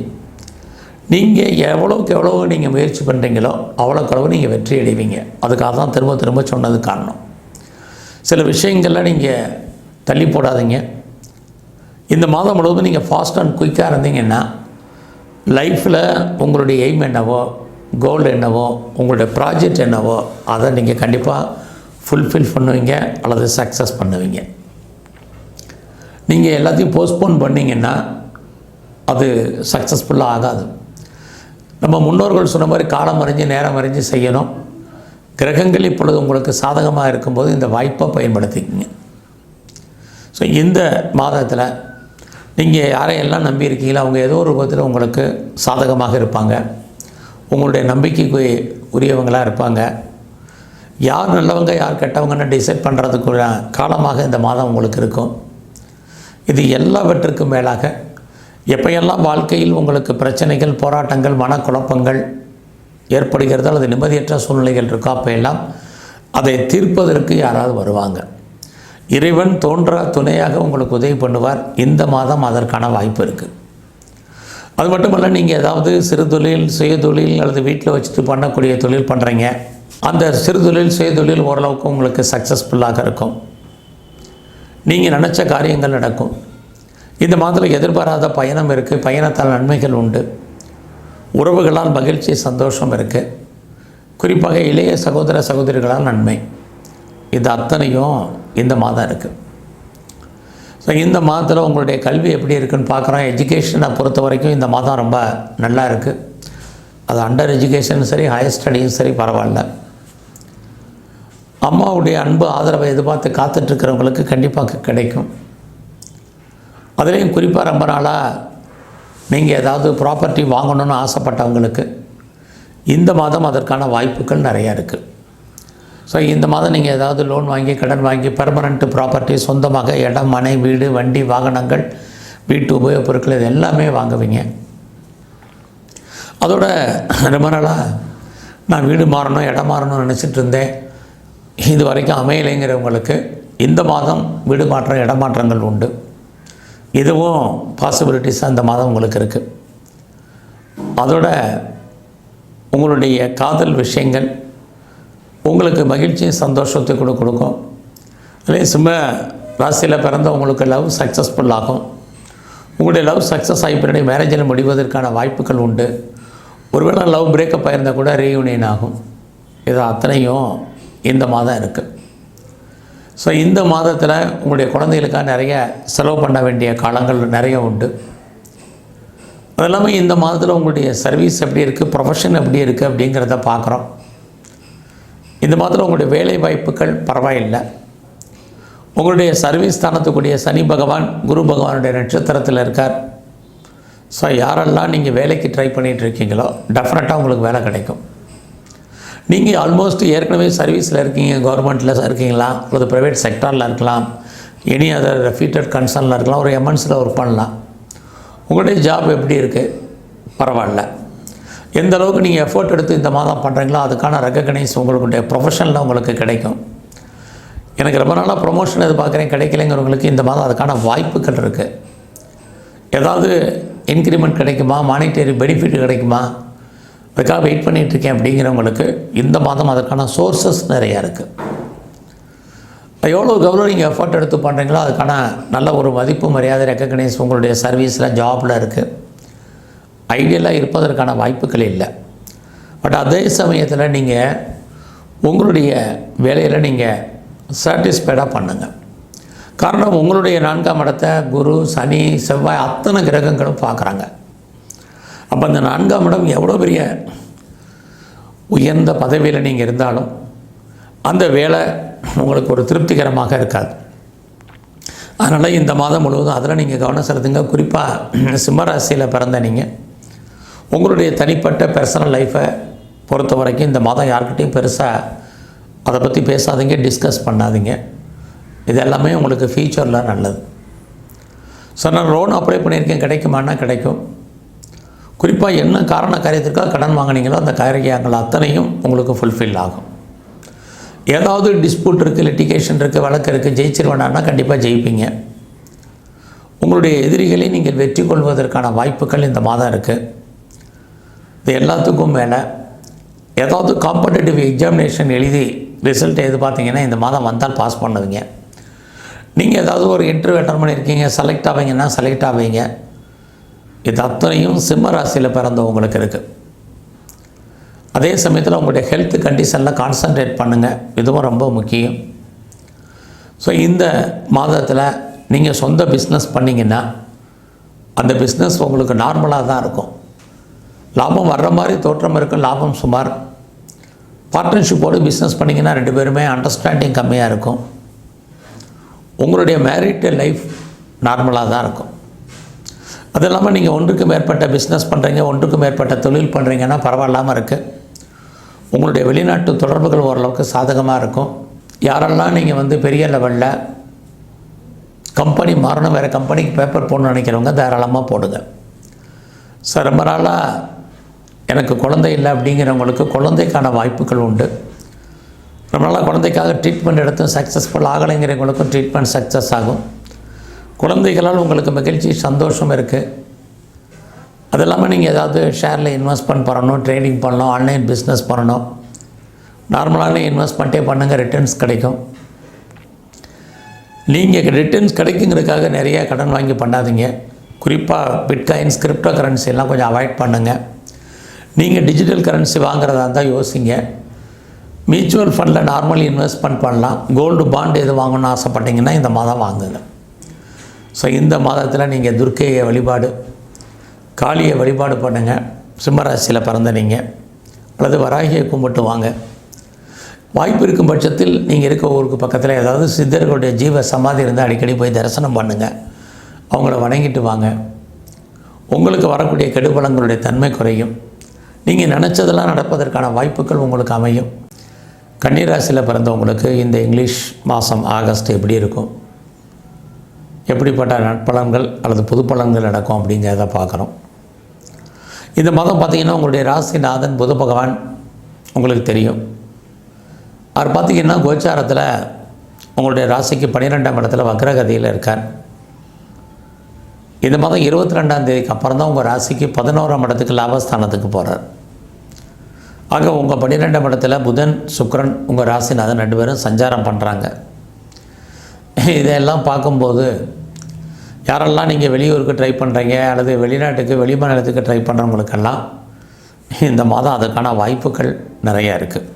நீங்கள் எவ்வளோக்கு எவ்வளோ நீங்கள் முயற்சி பண்ணுறீங்களோ அவ்வளோக்கு நீங்கள் வெற்றி அடைவீங்க. அதுக்காக தான் திரும்ப திரும்ப சொன்னது காரணம். சில விஷயங்கள்லாம் நீங்கள் தள்ளி போடாதீங்க. இந்த மாதம் முழுவதும் நீங்கள் ஃபாஸ்ட் அண்ட் குயிக்காக இருந்தீங்கன்னா லைஃப்பில் உங்களுடைய எய்ம் என்னவோ, கோல் என்னவோ, உங்களுடைய ப்ராஜெக்ட் என்னவோ அதை நீங்கள் கண்டிப்பாக ஃபுல்ஃபில் பண்ணுவீங்க அல்லது சக்ஸஸ் பண்ணுவீங்க. நீங்கள் எல்லாத்தையும் போஸ்ட்போன் பண்ணிங்கன்னா அது சக்ஸஸ்ஃபுல்லாக ஆகாது. நம்ம முன்னோர்கள் சொன்ன மாதிரி காலம் அறிஞ்சு நேரம் அறிஞ்சு செய்யணும். கிரகங்கள் இப்பொழுது உங்களுக்கு சாதகமாக இருக்கும்போது இந்த வாய்ப்பை பயன்படுத்திக்கங்க. ஸோ இந்த மாதத்தில் நீங்கள் யாரையெல்லாம் நம்பியிருக்கீங்களோ அவங்க ஏதோ ஒரு விதத்தில் உங்களுக்கு சாதகமாக இருப்பாங்க. உங்களுடைய நம்பிக்கைக்கு உரியவங்களாக இருப்பாங்க. யார் நல்லவங்க யார் கெட்டவங்கன்னு டிசைட் பண்ணுறதுக்குள்ள காலமாக இந்த மாதம் உங்களுக்கு இருக்கும். இது எல்லாவற்றுக்கும் மேலாக எப்பையெல்லாம் வாழ்க்கையில் உங்களுக்கு பிரச்சனைகள், போராட்டங்கள், மனக்குழப்பங்கள் ஏற்படுகிறதோ அல்லது நிம்மதியற்ற சூழ்நிலைகள் இருக்கோ அப்போயெல்லாம் அதை தீர்ப்பதற்கு யாராவது வருவாங்க. இறைவன் தோன்றா துணையாக உங்களுக்கு உதவி பண்ணுவார். இந்த மாதம் அதற்கான வாய்ப்பு இருக்குது. அது மட்டுமல்ல, நீங்கள் ஏதாவது சிறு தொழில், சுய தொழில் அல்லது வீட்டில் வச்சுட்டு பண்ணக்கூடிய தொழில் பண்ணுறீங்க. அந்த சிறு தொழில், சுய தொழில் ஓரளவுக்கு உங்களுக்கு சக்ஸஸ்ஃபுல்லாக இருக்கும். நீங்கள் நினச்ச காரியங்கள் நடக்கும். இந்த மாதத்தில் எதிர்பாராத பயணம் இருக்குது. பயணத்தால் நன்மைகள் உண்டு. உறவுகளால் மகிழ்ச்சி, சந்தோஷம் இருக்குது. குறிப்பாக இளைய சகோதர சகோதரிகளால் நன்மை. இது அத்தனையும் இந்த மாதம் இருக்குது. ஸோ இந்த மாதத்தில் உங்களுடைய கல்வி எப்படி இருக்குதுன்னு பார்க்குறோம். எஜுகேஷனை பொறுத்த வரைக்கும் இந்த மாதம் ரொம்ப நல்லா இருக்குது. அது அண்டர் எஜுகேஷனும் சரி, ஹையர் ஸ்டடியும் சரி, பரவாயில்ல. அம்மாவுடைய அன்பு ஆதரவை எதிர்பார்த்து காத்துட்ருக்கிறவங்களுக்கு கண்டிப்பாக கிடைக்கும். அதுலேயும் குறிப்பாக ரொம்ப நாளாக நீங்கள் ஏதாவது ப்ராப்பர்ட்டி வாங்கணும்னு ஆசைப்பட்டவங்களுக்கு இந்த மாதம் அதற்கான வாய்ப்புகள் நிறையா இருக்குது. ஸோ இந்த மாதம் நீங்கள் ஏதாவது லோன் வாங்கி, கடன் வாங்கி பெர்மனண்ட் ப்ராப்பர்ட்டி, சொந்தமாக இடம், மனை, வீடு, வண்டி, வாகனங்கள், வீட்டு உபயோகப் பொருட்கள் இது எல்லாமே வாங்குவீங்க. அதோட ரொம்ப நாளாக நான் வீடு மாறணும், இடம் மாறணும்னு நினச்சிட்டு இருந்தேன், இது வரைக்கும் அமையலைங்கிறவங்களுக்கு இந்த மாதம் வீடு மாற்றம், இடமாற்றங்கள் உண்டு. இதுவும் பாசிபிலிட்டிஸாக இந்த மாதம் உங்களுக்கு இருக்குது. அதோட உங்களுடைய காதல் விஷயங்கள் உங்களுக்கு மகிழ்ச்சியும் சந்தோஷத்தை கூட கொடுக்கும். அதே சிம்ம ராசியில் பிறந்த உங்களுக்கு லவ் சக்ஸஸ்ஃபுல் ஆகும். உங்களுடைய லவ் சக்ஸஸ் ஆகி பின்னாடி மேரேஜில் முடிவதற்கான வாய்ப்புகள் உண்டு. ஒருவேளை லவ் பிரேக்கப் ஆயிருந்தால் கூட ரீயூனியன் ஆகும். இது அத்தனையும் இந்த மாதம் இருக்குது. ஸோ இந்த மாதத்தில் உங்களுடைய குழந்தைகளுக்காக நிறைய செலவு பண்ண வேண்டிய காலங்கள் நிறைய உண்டு. அது இல்லாமல் இந்த மாதத்தில் உங்களுடைய சர்வீஸ் எப்படி இருக்குது, ப்ரொஃபஷன் எப்படி இருக்குது அப்படிங்கிறத பார்க்குறோம். இந்த மாதத்தில் உங்களுடைய வேலை வாய்ப்புகள் பரவாயில்லை. உங்களுடைய சர்வீஸ் ஸ்தானத்துக்குரிய சனி பகவான் குரு பகவானுடைய நட்சத்திரத்தில் இருக்கார். ஸோ யாரெல்லாம் நீங்கள் வேலைக்கு ட்ரை பண்ணிகிட்ருக்கீங்களோ டெஃபினட்டாக உங்களுக்கு வேலை கிடைக்கும். நீங்கள் ஆல்மோஸ்ட் ஏற்கனவே சர்வீஸில் இருக்கீங்க, கவர்மெண்ட்டில் இருக்கீங்களா, ஒரு ப்ரைவேட் செக்டாரில் இருக்கலாம், எனி அதர் ரெஃப்யூட்டட் கன்சர்னில் இருக்கலாம், ஒரு எம்என்சியில் ஒர்க் பண்ணலாம். உங்களுடைய ஜாப் எப்படி இருக்குது, பரவாயில்ல. எந்த அளவுக்கு நீங்கள் எஃபோர்ட் எடுத்து இந்த மாதம் பண்ணுறீங்களோ அதுக்கான ரெக்கக்னைஸ் உங்களுடைய ப்ரொஃபஷனில் உங்களுக்கு கிடைக்கும். எனக்கு ரொம்ப நாளாக ப்ரொமோஷன் எதிர்பார்க்குறேன், கிடைக்கலைங்கிறவங்களுக்கு இந்த மாதம் அதுக்கான வாய்ப்புகள் இருக்குது. ஏதாவது இன்க்ரிமெண்ட் கிடைக்குமா, மானிட்டரி பெனிஃபிட் கிடைக்குமா, அதுக்காக வெயிட் பண்ணிகிட்ருக்கேன் அப்படிங்கிறவங்களுக்கு இந்த மாதம் அதற்கான சோர்ஸஸ் நிறையா இருக்குது. எவ்வளோ நீங்கள் எஃபர்ட் எடுத்து பண்ணுறீங்களோ அதுக்கான நல்ல ஒரு மதிப்பு, மரியாதை, ரெக்கக்னைஸ் உங்களுடைய சர்வீஸில், ஜாபில் இருக்குது. ஐடியலாக இருப்பதற்கான வாய்ப்புகள் இல்லை. பட் அதே சமயத்தில் நீங்கள் உங்களுடைய வேலையில் நீங்கள் சாட்டிஸ்ஃபைடாக பண்ணுங்கள். காரணம், உங்களுடைய 4ஆம் இடத்தை குரு, சனி, செவ்வாய் அத்தனை கிரகங்களும் பார்க்குறாங்க. அப்போ அந்த 4ஆம் இடம் எவ்வளோ பெரிய உயர்ந்த பதவியில் நீங்கள் இருந்தாலும் அந்த வேலை உங்களுக்கு ஒரு திருப்திகரமாக இருக்காது. அதனால் இந்த மாதம் முழுவதும் அதில் நீங்கள் கவனம் செலுத்துங்க. குறிப்பாக சிம்மராசியில் பிறந்த நீங்கள் உங்களுடைய தனிப்பட்ட பர்சனல் லைஃப்பை பொறுத்த வரைக்கும் இந்த மாதம் யார்கிட்டையும் பெருசாக அதை பற்றி பேசாதீங்க, டிஸ்கஸ் பண்ணாதீங்க. இது எல்லாமே உங்களுக்கு ஃபியூச்சரில் நல்லது. ஸோ நான் லோன் அப்ளை பண்ணியிருக்கேன், கிடைக்குமானா கிடைக்கும். குறிப்பாக என்ன காரண காரியத்திற்காக கடன் வாங்கினீங்களோ அந்த காரியங்கள் அத்தனையும் உங்களுக்கு ஃபுல்ஃபில் ஆகும். ஏதாவது டிஸ்பியூட் இருக்குது, லிட்டிகேஷன் இருக்குது, வழக்கு இருக்குது, ஜெயிச்சிருவேண்டான்னா கண்டிப்பாக ஜெயிப்பீங்க. உங்களுடைய எதிரிகளை நீங்கள் வெற்றி கொள்வதற்கான வாய்ப்புகள் இந்த மாதம் இருக்குது. இது எல்லாத்துக்கும் மேலே ஏதாவது காம்படிட்டிவ் எக்ஸாமினேஷன் எழுதி ரிசல்ட் பார்த்தீங்கன்னா இந்த மாதம் வந்தால் பாஸ் பண்ணுவீங்க. நீங்கள் ஏதாவது ஒரு இன்டர்வியூ அட்டன் பண்ணியிருக்கீங்க, செலக்ட் ஆவீங்கன்னா செலக்ட் ஆவீங்க. இது அத்தனையும் சிம்ம ராசியில் பிறந்தவங்களுக்கு இருக்குது. அதே சமயத்தில் உங்களுடைய ஹெல்த் கண்டிஷனில் கான்சன்ட்ரேட் பண்ணுங்கள், இதுவும் ரொம்ப முக்கியம். ஸோ இந்த மாதத்தில் நீங்கள் சொந்த பிஸ்னஸ் பண்ணிங்கன்னா அந்த பிஸ்னஸ் உங்களுக்கு நார்மலாக தான் இருக்கும். லாபம் வர்ற மாதிரி தோற்றம் இருக்கும், லாபம் சுமார். பார்ட்னர்ஷிப்போடு பிஸ்னஸ் பண்ணிங்கன்னா 2 பேருமே அண்டர்ஸ்டாண்டிங் கம்மியாக இருக்கும். உங்களுடைய மேரிட்டல் லைஃப் நார்மலாக தான் இருக்கும். அது இல்லாமல் நீங்கள் ஒன்றுக்கு மேற்பட்ட பிஸ்னஸ் பண்ணுறீங்க, ஒன்றுக்கு மேற்பட்ட தொழில் பண்ணுறீங்கன்னா பரவாயில்லாமல் இருக்குது. உங்களுடைய வெளிநாட்டு தொடர்புகள் ஓரளவுக்கு சாதகமாக இருக்கும். யாரெல்லாம் நீங்கள் பெரிய லெவலில் கம்பெனி மாறணும், வேறு கம்பெனிக்கு பேப்பர் போடணும்னு நினைக்கிறவங்க தாராளமாக போடுங்க. சார் ரொம்ப நாளாக எனக்கு குழந்தை இல்லை அப்படிங்கிறவங்களுக்கு குழந்தைக்கான வாய்ப்புகள் உண்டு. ரொம்ப நாளாக குழந்தைக்காக ட்ரீட்மெண்ட் எடுத்தும் சக்ஸஸ்ஃபுல் ஆகலைங்கிறவங்களுக்கும் ட்ரீட்மெண்ட் சக்ஸஸ் ஆகும். குழந்தைகளால் உங்களுக்கு மகிழ்ச்சி சந்தோஷம் இருக்குது. அது இல்லாமல் நீங்கள் ஏதாவது ஷேரில் இன்வெஸ்ட்மெண்ட் பண்ணணும், ட்ரேடிங் பண்ணணும், ஆன்லைன் பிஸ்னஸ் பண்ணணும், நார்மலான இன்வெஸ்ட்மெண்ட்டே பண்ணுங்கள், ரிட்டர்ன்ஸ் கிடைக்கும். நீங்கள் ரிட்டர்ன்ஸ் கிடைக்குங்கிறதுக்காக நிறையா கடன் வாங்கி பண்ணாதீங்க. குறிப்பாக பிட்காயின்ஸ், கிரிப்டோ கரன்சி எல்லாம் கொஞ்சம் அவாய்ட் பண்ணுங்கள். நீங்கள் டிஜிட்டல் கரன்சி வாங்குறதா இருந்தால் யோசிங்க. மியூச்சுவல் ஃபண்டில் நார்மல் இன்வெஸ்ட்மெண்ட் பண்ணலாம். கோல்டு பாண்ட் எது வாங்கணும்னு ஆசைப்பட்டீங்கன்னா இந்த மாதம் வாங்குங்க. ஸோ இந்த மாதத்தில் நீங்கள் துர்க்கையை வழிபாடு, காளியை வழிபாடு பண்ணுங்கள். சிம்மராசியில் பிறந்த நீங்கள் அல்லது வராகியை கும்பிட்டு வாங்க. வாய்ப்பு இருக்கும் பட்சத்தில் நீங்கள் இருக்க ஊருக்கு பக்கத்தில் ஏதாவது சித்தர்களுடைய ஜீவ சமாதி இருந்தால் அடிக்கடி போய் தரிசனம் பண்ணுங்கள், அவங்கள வணங்கிட்டு வாங்க. உங்களுக்கு வரக்கூடிய கெடுபலங்களுடைய தன்மை குறையும். நீங்கள் நினச்சதெல்லாம் நடப்பதற்கான வாய்ப்புகள் உங்களுக்கு அமையும். கன்னிராசியில் பிறந்தவங்களுக்கு இந்த இங்கிலீஷ் மாதம் ஆகஸ்ட் எப்படி இருக்கும், எப்படிப்பட்ட நட்பலன்கள் அல்லது புது பலன்கள் நடக்கும் அப்படிங்கிறத பார்க்குறோம். இந்த மாதம் பார்த்திங்கன்னா உங்களுடைய ராசிநாதன் புத பகவான் உங்களுக்கு தெரியும். அவர் பார்த்திங்கன்னா கோச்சாரத்தில் உங்களுடைய ராசிக்கு 12ஆம் இடத்துல வக்ரகதியில் இருக்கார். இந்த மாதம் 22ஆம் தேதிக்கு அப்புறம் தான் உங்கள் ராசிக்கு 11ஆம் இடத்துக்கு லாபஸ்தானத்துக்கு போகிறார். ஆக உங்கள் 12ஆம் இடத்துல புதன் சுக்கிரன் உங்கள் ராசிநாதன் 2 பேரும் சஞ்சாரம் பண்ணுறாங்க. இதெல்லாம் பார்க்கும்போது யாரெல்லாம் நீங்கள் வெளியூருக்கு ட்ரை பண்ணுறீங்க அல்லது வெளிநாட்டுக்கு வெளிமாநிலத்துக்கு ட்ரை பண்ணுறவங்களுக்கெல்லாம் இந்த மாதம் அதுக்கான வாய்ப்புகள் நிறையா இருக்குது.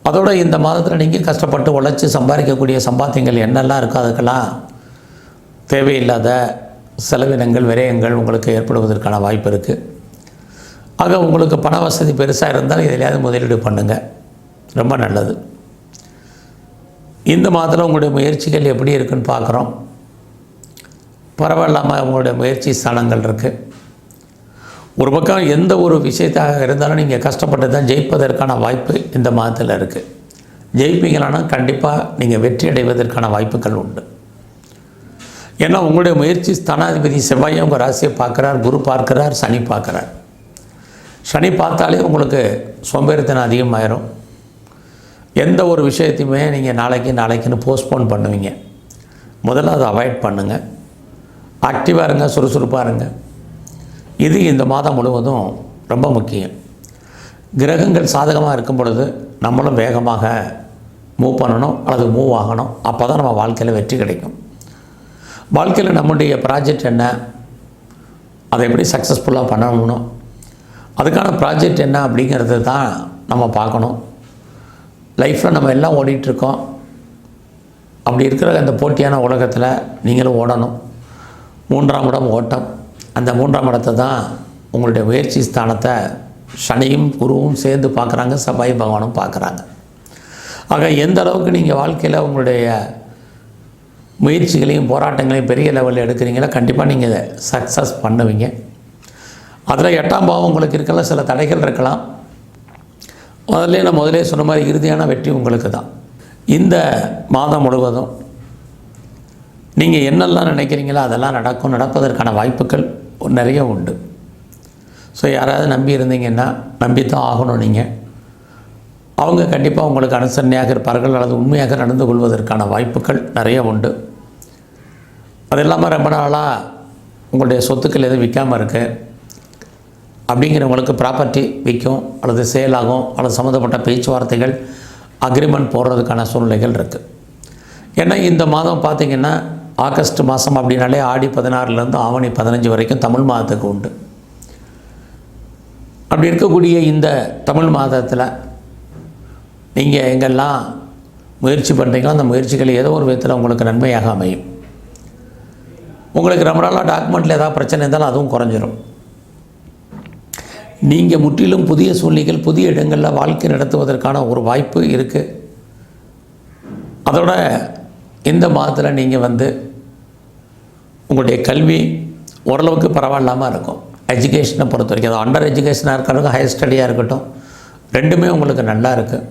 அதோடு இந்த மாதத்தில் நீங்கள் கஷ்டப்பட்டு உழைச்சி சம்பாதிக்கக்கூடிய சம்பாத்தியங்கள் என்னெல்லாம் இருக்கோ அதுக்கெல்லாம் தேவையில்லாத செலவினங்கள், விரயங்கள் உங்களுக்கு ஏற்படுவதற்கான வாய்ப்பு இருக்குது. ஆக உங்களுக்கு பண வசதி பெருசாக இருந்தால் எதிலையாவது முதலீடு பண்ணுங்கள், ரொம்ப நல்லது. இந்த மாதத்தில் உங்களுடைய முயற்சிகள் எப்படி இருக்குன்னு பார்க்குறோம். பரவாயில்லாமல் உங்களுடைய முயற்சி ஸ்தானங்கள் இருக்குது. ஒரு பக்கம் எந்த ஒரு விஷயத்தாக இருந்தாலும் நீங்கள் கஷ்டப்பட்டு தான் ஜெயிப்பதற்கான வாய்ப்பு இந்த மாதத்தில் இருக்குது. ஜெயிப்பீங்களானா கண்டிப்பாக நீங்கள் வெற்றி அடைவதற்கான வாய்ப்புகள் உண்டு. ஏன்னா உங்களுடைய முயற்சி ஸ்தானாதிபதி செவ்வாயை உங்கள் ராசியை பார்க்குறார், குரு பார்க்குறார், சனி பார்க்குறார். சனி பார்த்தாலே உங்களுக்கு சோம்பேறித்தனம் அதிகமாயிரும். எந்த ஒரு விஷயத்தையுமே நீங்கள் நாளைக்குன்னு போஸ்ட்போன் பண்ணுவீங்க. முதல்ல அதை அவாய்ட் பண்ணுங்கள். ஆக்டிவாக இருங்க, சுறுசுறுப்பாக இருங்க. இது இந்த மாதம் முழுவதும் ரொம்ப முக்கியம். கிரகங்கள் சாதகமாக இருக்கும் பொழுது நம்மளும் வேகமாக மூவ் பண்ணணும் அல்லது மூவ் ஆகணும். அப்போ தான் நம்ம வாழ்க்கையில் வெற்றி கிடைக்கும். வாழ்க்கையில் நம்முடைய ப்ராஜெக்ட் என்ன, அதை எப்படி சக்ஸஸ்ஃபுல்லாக பண்ணணும், அதுக்கான ப்ராஜெக்ட் என்ன அப்படிங்கிறது தான் நம்ம பார்க்கணும். லைஃப்பில் நம்ம எல்லாம் ஓடிட்டுருக்கோம். அப்படி இருக்கிற அந்த போட்டியான உலகத்தில் நீங்களும் ஓடணும். 3ஆம் இடம் ஓட்டம். அந்த 3ஆம் இடத்தை தான் உங்களுடைய முயற்சி ஸ்தானத்தை சனியும் குருவும் சேர்ந்து பார்க்குறாங்க, செவ்வாய் பகவானும் பார்க்குறாங்க. ஆக எந்த அளவுக்கு நீங்கள் வாழ்க்கையில் உங்களுடைய முயற்சிகளையும் போராட்டங்களையும் பெரிய லெவலில் எடுக்கிறீங்களோ கண்டிப்பாக நீங்கள் சக்ஸஸ் பண்ணுவீங்க. அதில் 8ஆம் பாவம் உங்களுக்கு இருக்கலாம், சில தடைகள் இருக்கலாம். நான் முதலே சொன்ன மாதிரி இறுதியான வெற்றி உங்களுக்கு தான். இந்த மாதம் முழுவதும் நீங்கள் என்னெல்லாம் நினைக்கிறீங்களோ அதெல்லாம் நடக்கும், நடப்பதற்கான வாய்ப்புகள் நிறைய உண்டு. ஸோ யாராவது நம்பி இருந்தீங்கன்னா நம்பித்தான் ஆகணும். நீங்கள் அவங்க கண்டிப்பாக உங்களுக்கு அனுசரணையாக இருப்பார்கள் அல்லது உண்மையாக நடந்து கொள்வதற்கான வாய்ப்புகள் நிறைய உண்டு. அது இல்லாமல் ரொம்ப நாளாக உங்களுடைய சொத்துக்கள் எதுவும் விற்காமல் இருக்குது, அப்படிங்கிறவங்களுக்கு ப்ராப்பர்ட்டி விற்கும் அல்லது சேல் ஆகும் அல்லது சம்மந்தப்பட்ட பேச்சுவார்த்தைகள் அக்ரிமெண்ட் போடுறதுக்கான சூழ்நிலைகள் இருக்குது. ஏன்னா இந்த மாதம் பார்த்திங்கன்னா ஆகஸ்ட் மாதம் அப்படின்னாலே ஆடி 16லேருந்து ஆவணி 15 வரைக்கும் தமிழ் மாதத்துக்கு உண்டு. அப்படி இருக்கக்கூடிய இந்த தமிழ் மாதத்தில் நீங்கள் எங்கெல்லாம் முயற்சி பண்ணுறீங்களோ அந்த முயற்சிகள் ஏதோ ஒரு விதத்தில் உங்களுக்கு நன்மையாக அமையும். உங்களுக்கு ரொம்ப நாளாக டாக்குமெண்ட்டில் ஏதாவது பிரச்சனை இருந்தாலும் அதுவும் குறைஞ்சிரும். நீங்கள் முற்றிலும் புதிய சூழ்நிலைகள் புதிய இடங்களில் வாழ்க்கை நடத்துவதற்கான ஒரு வாய்ப்பு இருக்குது. அதோட இந்த மாதத்தில் நீங்கள் உங்களுடைய கல்வி ஓரளவுக்கு பரவாயில்லாமல் இருக்கும். எஜுகேஷனை பொறுத்த வரைக்கும் அது அண்டர் எஜுகேஷனாக இருக்கட்டும் ஹையர் ஸ்டடியாக இருக்கட்டும் ரெண்டுமே உங்களுக்கு நல்லா இருக்குது.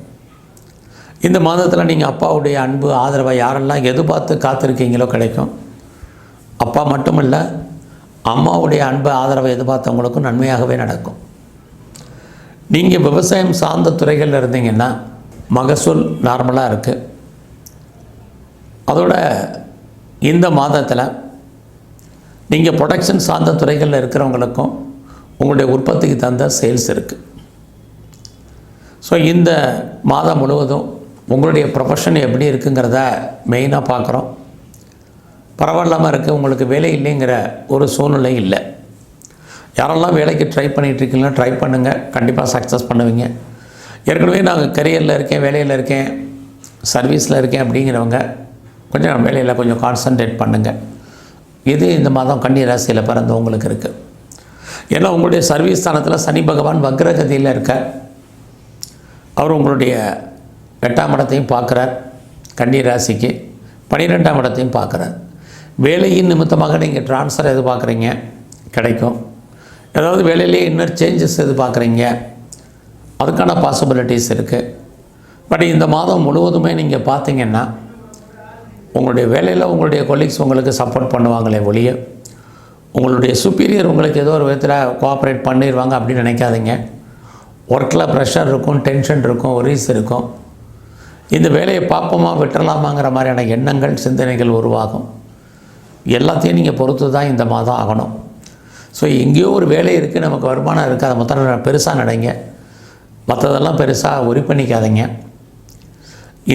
இந்த மாதத்தில் நீங்கள் அப்பாவுடைய அன்பு ஆதரவை யாரெல்லாம் எதிர்பார்த்து காத்திருக்கீங்களோ கிடைக்கும். அப்பா மட்டும் இல்லை, அம்மாவுடைய அன்பு ஆதரவை எதிர்பார்த்தவங்களுக்கும் நன்மையாகவே நடக்கும். நீங்கள் விவசாயம் சார்ந்த துறைகளில் இருந்தீங்கன்னா மகசூல் நார்மலாக இருக்குது. அதோட இந்த மாதத்தில் நீங்கள் ப்ரொடக்ஷன் சார்ந்த துறைகளில் இருக்கிறவங்களுக்கும் உங்களுடைய உற்பத்திக்கு தகுந்த சேல்ஸ் இருக்குது. ஸோ இந்த மாதம் முழுவதும் உங்களுடைய ப்ரொஃபஷன் எப்படி இருக்குங்கிறத மெயினாக பார்க்குறோம். பரவாயில்லாமல் இருக்குது. உங்களுக்கு வேலை இல்லைங்கிற ஒரு சூழ்நிலை இல்லை. யாரெல்லாம் வேலைக்கு ட்ரை பண்ணிகிட்ருக்கீங்களோ ட்ரை பண்ணுங்கள், கண்டிப்பாக சக்ஸஸ் பண்ணுவீங்க. ஏற்கனவே நாங்கள் கரியரில் இருக்கேன், வேலையில் இருக்கேன், சர்வீஸில் இருக்கேன் அப்படிங்கிறவங்க கொஞ்சம் வேலையில் கொஞ்சம் கான்சன்ட்ரேட் பண்ணுங்கள். இது இந்த மாதம் கன்னி ராசியில் பிறந்தவங்களுக்கு இருக்குது. ஏன்னா உங்களுடைய சர்வீஸ் ஸ்தானத்தில் சனி பகவான் வக்ரகதியில் இருக்க, அவர் உங்களுடைய 8ஆம் இடத்தையும் பார்க்குறார், கன்னி ராசிக்கு 12ஆம் இடத்தையும் பார்க்குறார். வேலையின் நிமித்தமாக நீங்கள் ட்ரான்ஸ்ஃபர் எதிர்பார்க்குறீங்க, கிடைக்கும். ஏதாவது வேலையிலே இன்னும் சேஞ்சஸ் எதிர்பார்க்குறீங்க, அதுக்கான பாசிபிலிட்டிஸ் இருக்குது. பட் இந்த மாதம் முழுவதுமே நீங்கள் பார்த்தீங்கன்னா உங்களுடைய வேலையில் உங்களுடைய கொலீக்ஸ் உங்களுக்கு சப்போர்ட் பண்ணுவாங்களே ஒழிய உங்களுடைய சுப்பீரியர் உங்களுக்கு ஏதோ ஒரு விதத்தில் கோஆப்ரேட் பண்ணிடுவாங்க அப்படின்னு நினைக்காதீங்க. ஒர்க்கில் ப்ரெஷர் இருக்கும், டென்ஷன் இருக்கும், ஒரீஸ் இருக்கும். இந்த வேலையை பார்ப்போமா விட்டுறலாமாங்கிற மாதிரியான எண்ணங்கள் சிந்தனைகள் உருவாகும். எல்லாத்தையும் நீங்கள் பொறுத்து தான் இந்த மாதம் ஆகணும். ஸோ எங்கேயோ ஒரு வேலை இருக்குது, நமக்கு வருமானம் இருக்குது, அதை மொத்தம் பெருசாக நினைங்க, மற்றதெல்லாம் பெருசாக ஒரி பண்ணிக்காதீங்க.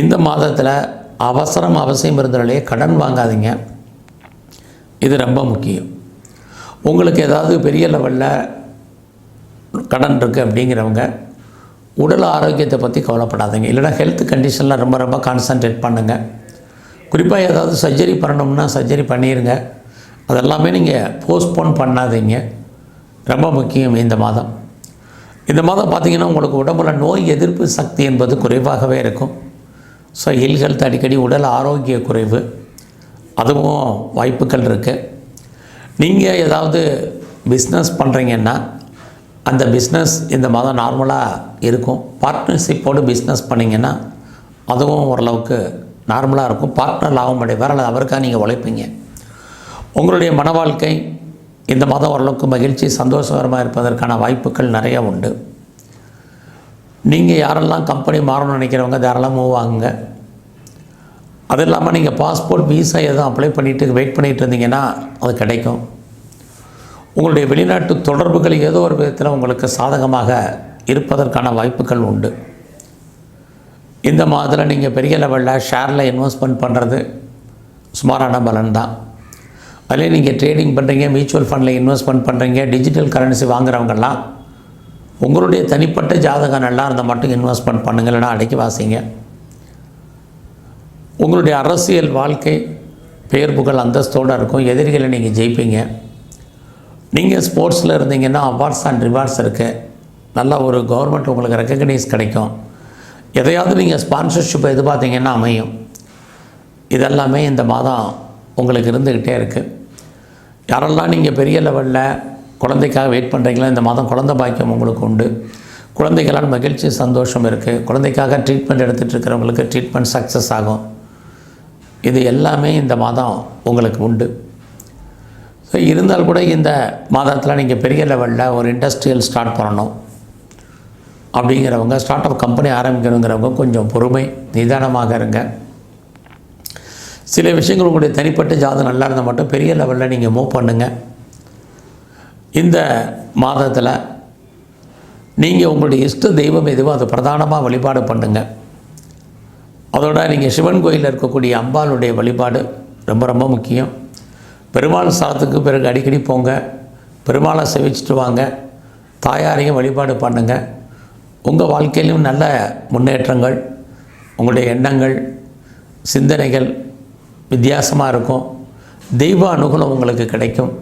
இந்த மாதத்தில் அவசியம் இருந்தாலே கடன் வாங்காதீங்க, இது ரொம்ப முக்கியம். உங்களுக்கு ஏதாவது பெரிய லெவலில் கடன் இருக்குது அப்படிங்கிறவங்க உடல் ஆரோக்கியத்தை பற்றி கவலைப்படாதீங்க. இல்லைனா ஹெல்த் கண்டிஷனில் ரொம்ப கான்சன்ட்ரேட் பண்ணுங்கள். குறிப்பாக ஏதாவது சர்ஜரி பண்ணணும்னா சர்ஜரி பண்ணிடுங்க. அதெல்லாமே நீங்கள் போஸ்ட்போன் பண்ணாதீங்க, ரொம்ப முக்கியம். இந்த மாதம் பார்த்திங்கன்னா உங்களுக்கு உடம்புல நோய் எதிர்ப்பு சக்தி என்பது குறைவாகவே இருக்கும். ஸோ இல் ஹெல்த், அடிக்கடி உடல் ஆரோக்கிய குறைவு, அதுவும் வாய்ப்புகள் இருக்குது. நீங்கள் ஏதாவது பிஸ்னஸ் பண்ணுறீங்கன்னா அந்த பிஸ்னஸ் இந்த மாதம் நார்மலாக இருக்கும். பார்ட்னர்ஷிப்போடு பிஸ்னஸ் பண்ணிங்கன்னா அதுவும் ஓரளவுக்கு நார்மலாக இருக்கும். பார்ட்னர் லாபம் அடைவார், அவருக்காக நீங்கள் உழைப்பீங்க. உங்களுடைய மன வாழ்க்கை இந்த மாதம் ஓரளவுக்கு மகிழ்ச்சி சந்தோஷகரமாக இருப்பதற்கான வாய்ப்புகள் நிறையா உண்டு. நீங்கள் யாரெல்லாம் கம்பெனி மாறணும்னு நினைக்கிறவங்க தாராளமாக மூவ் ஆகுங்க. அது இல்லாமல் நீங்கள் பாஸ்போர்ட் வீசா எதுவும் அப்ளை பண்ணிவிட்டு வெயிட் பண்ணிகிட்டு இருந்தீங்கன்னா அது கிடைக்கும். உங்களுடைய வெளிநாட்டு தொடர்புகள் ஏதோ ஒரு விதத்தில் உங்களுக்கு சாதகமாக இருப்பதற்கான வாய்ப்புகள் உண்டு. இந்த மாதத்தில் நீங்கள் பெரிய லெவலில் ஷேரில் இன்வெஸ்ட்மெண்ட் பண்ணுறது சுமாரான பலன் தான். அதிலே நீங்கள் ட்ரேடிங் பண்ணுறீங்க, மியூச்சுவல் ஃபண்டில் இன்வெஸ்ட்மெண்ட் பண்ணுறீங்க, டிஜிட்டல் கரன்சி வாங்குறவங்கெல்லாம் உங்களுடைய தனிப்பட்ட ஜாதகம் நல்லா இருந்தால் மட்டும் இன்வெஸ்ட்மெண்ட் பண்ணுங்கள், இல்லைனா அடக்கி வாசிங்க. உங்களுடைய அரசியல் வாழ்க்கை பெயர் புகழ் அந்தஸ்தோடு இருக்கும். எதிரிகளை நீங்கள் ஜெயிப்பீங்க. நீங்கள் ஸ்போர்ட்ஸில் இருந்தீங்கன்னா அவார்ட்ஸ் அண்ட் ரிவார்ட்ஸ் இருக்குது. நல்ல ஒரு கவர்மெண்ட் உங்களுக்கு ரெக்கக்னைஸ் கிடைக்கும். எதையாவது நீங்கள் ஸ்பான்சர்ஷிப் எதிர்பார்த்தீங்கன்னா அமையும். இதெல்லாமே இந்த மாதம் உங்களுக்கு இருந்துக்கிட்டே இருக்குது. யாரெல்லாம் நீங்கள் பெரிய லெவலில் குழந்தைக்காக வெயிட் பண்ணுறீங்களா, இந்த மாதம் குழந்தை பாக்கியம் உங்களுக்கு உண்டு. குழந்தைகளால் மகிழ்ச்சி சந்தோஷம் இருக்குது. குழந்தைக்காக ட்ரீட்மெண்ட் எடுத்துகிட்டு இருக்கிறவங்களுக்கு ட்ரீட்மெண்ட் சக்ஸஸ் ஆகும். இது எல்லாமே இந்த மாதம் உங்களுக்கு உண்டு. ஸோ இருந்தால் கூட இந்த மாதத்தில் நீங்கள் பெரிய லெவலில் ஒரு இண்டஸ்ட்ரியல் ஸ்டார்ட் பண்ணணும் அப்படிங்கிறவங்க, ஸ்டார்ட் அப் கம்பெனி ஆரம்பிக்கணுங்கிறவங்க கொஞ்சம் பொறுமை நிதானமாக இருங்க. சில விஷயங்கள் உங்களுடைய தனிப்பட்ட ஜாதகம் நல்லா இருந்தால் மட்டும் பெரிய லெவலில் நீங்கள் மூவ் பண்ணுங்கள். இந்த மாதத்தில் நீங்கள் உங்களுடைய இஷ்ட தெய்வம் எதுவோ அதை பிரதானமாக வழிபாடு பண்ணுங்க. அதோட நீங்கள் சிவன் கோயிலில் இருக்கக்கூடிய அம்பாளுடைய வழிபாடு ரொம்ப ரொம்ப முக்கியம். பெருமாள் ஸ்தலத்துக்கு பிறகு அடிக்கடி போங்க, பெருமாளை சேவிச்சிட்டு வாங்க, தாயாரையும் வழிபாடு பண்ணுங்கள். உங்கள் வாழ்க்கையிலும் நல்ல முன்னேற்றங்கள், உங்களுடைய எண்ணங்கள், சிந்தனைகள் வித்தியாசமாக இருக்கும். தெய்வ அனுகூலம் உங்களுக்கு கிடைக்கும்.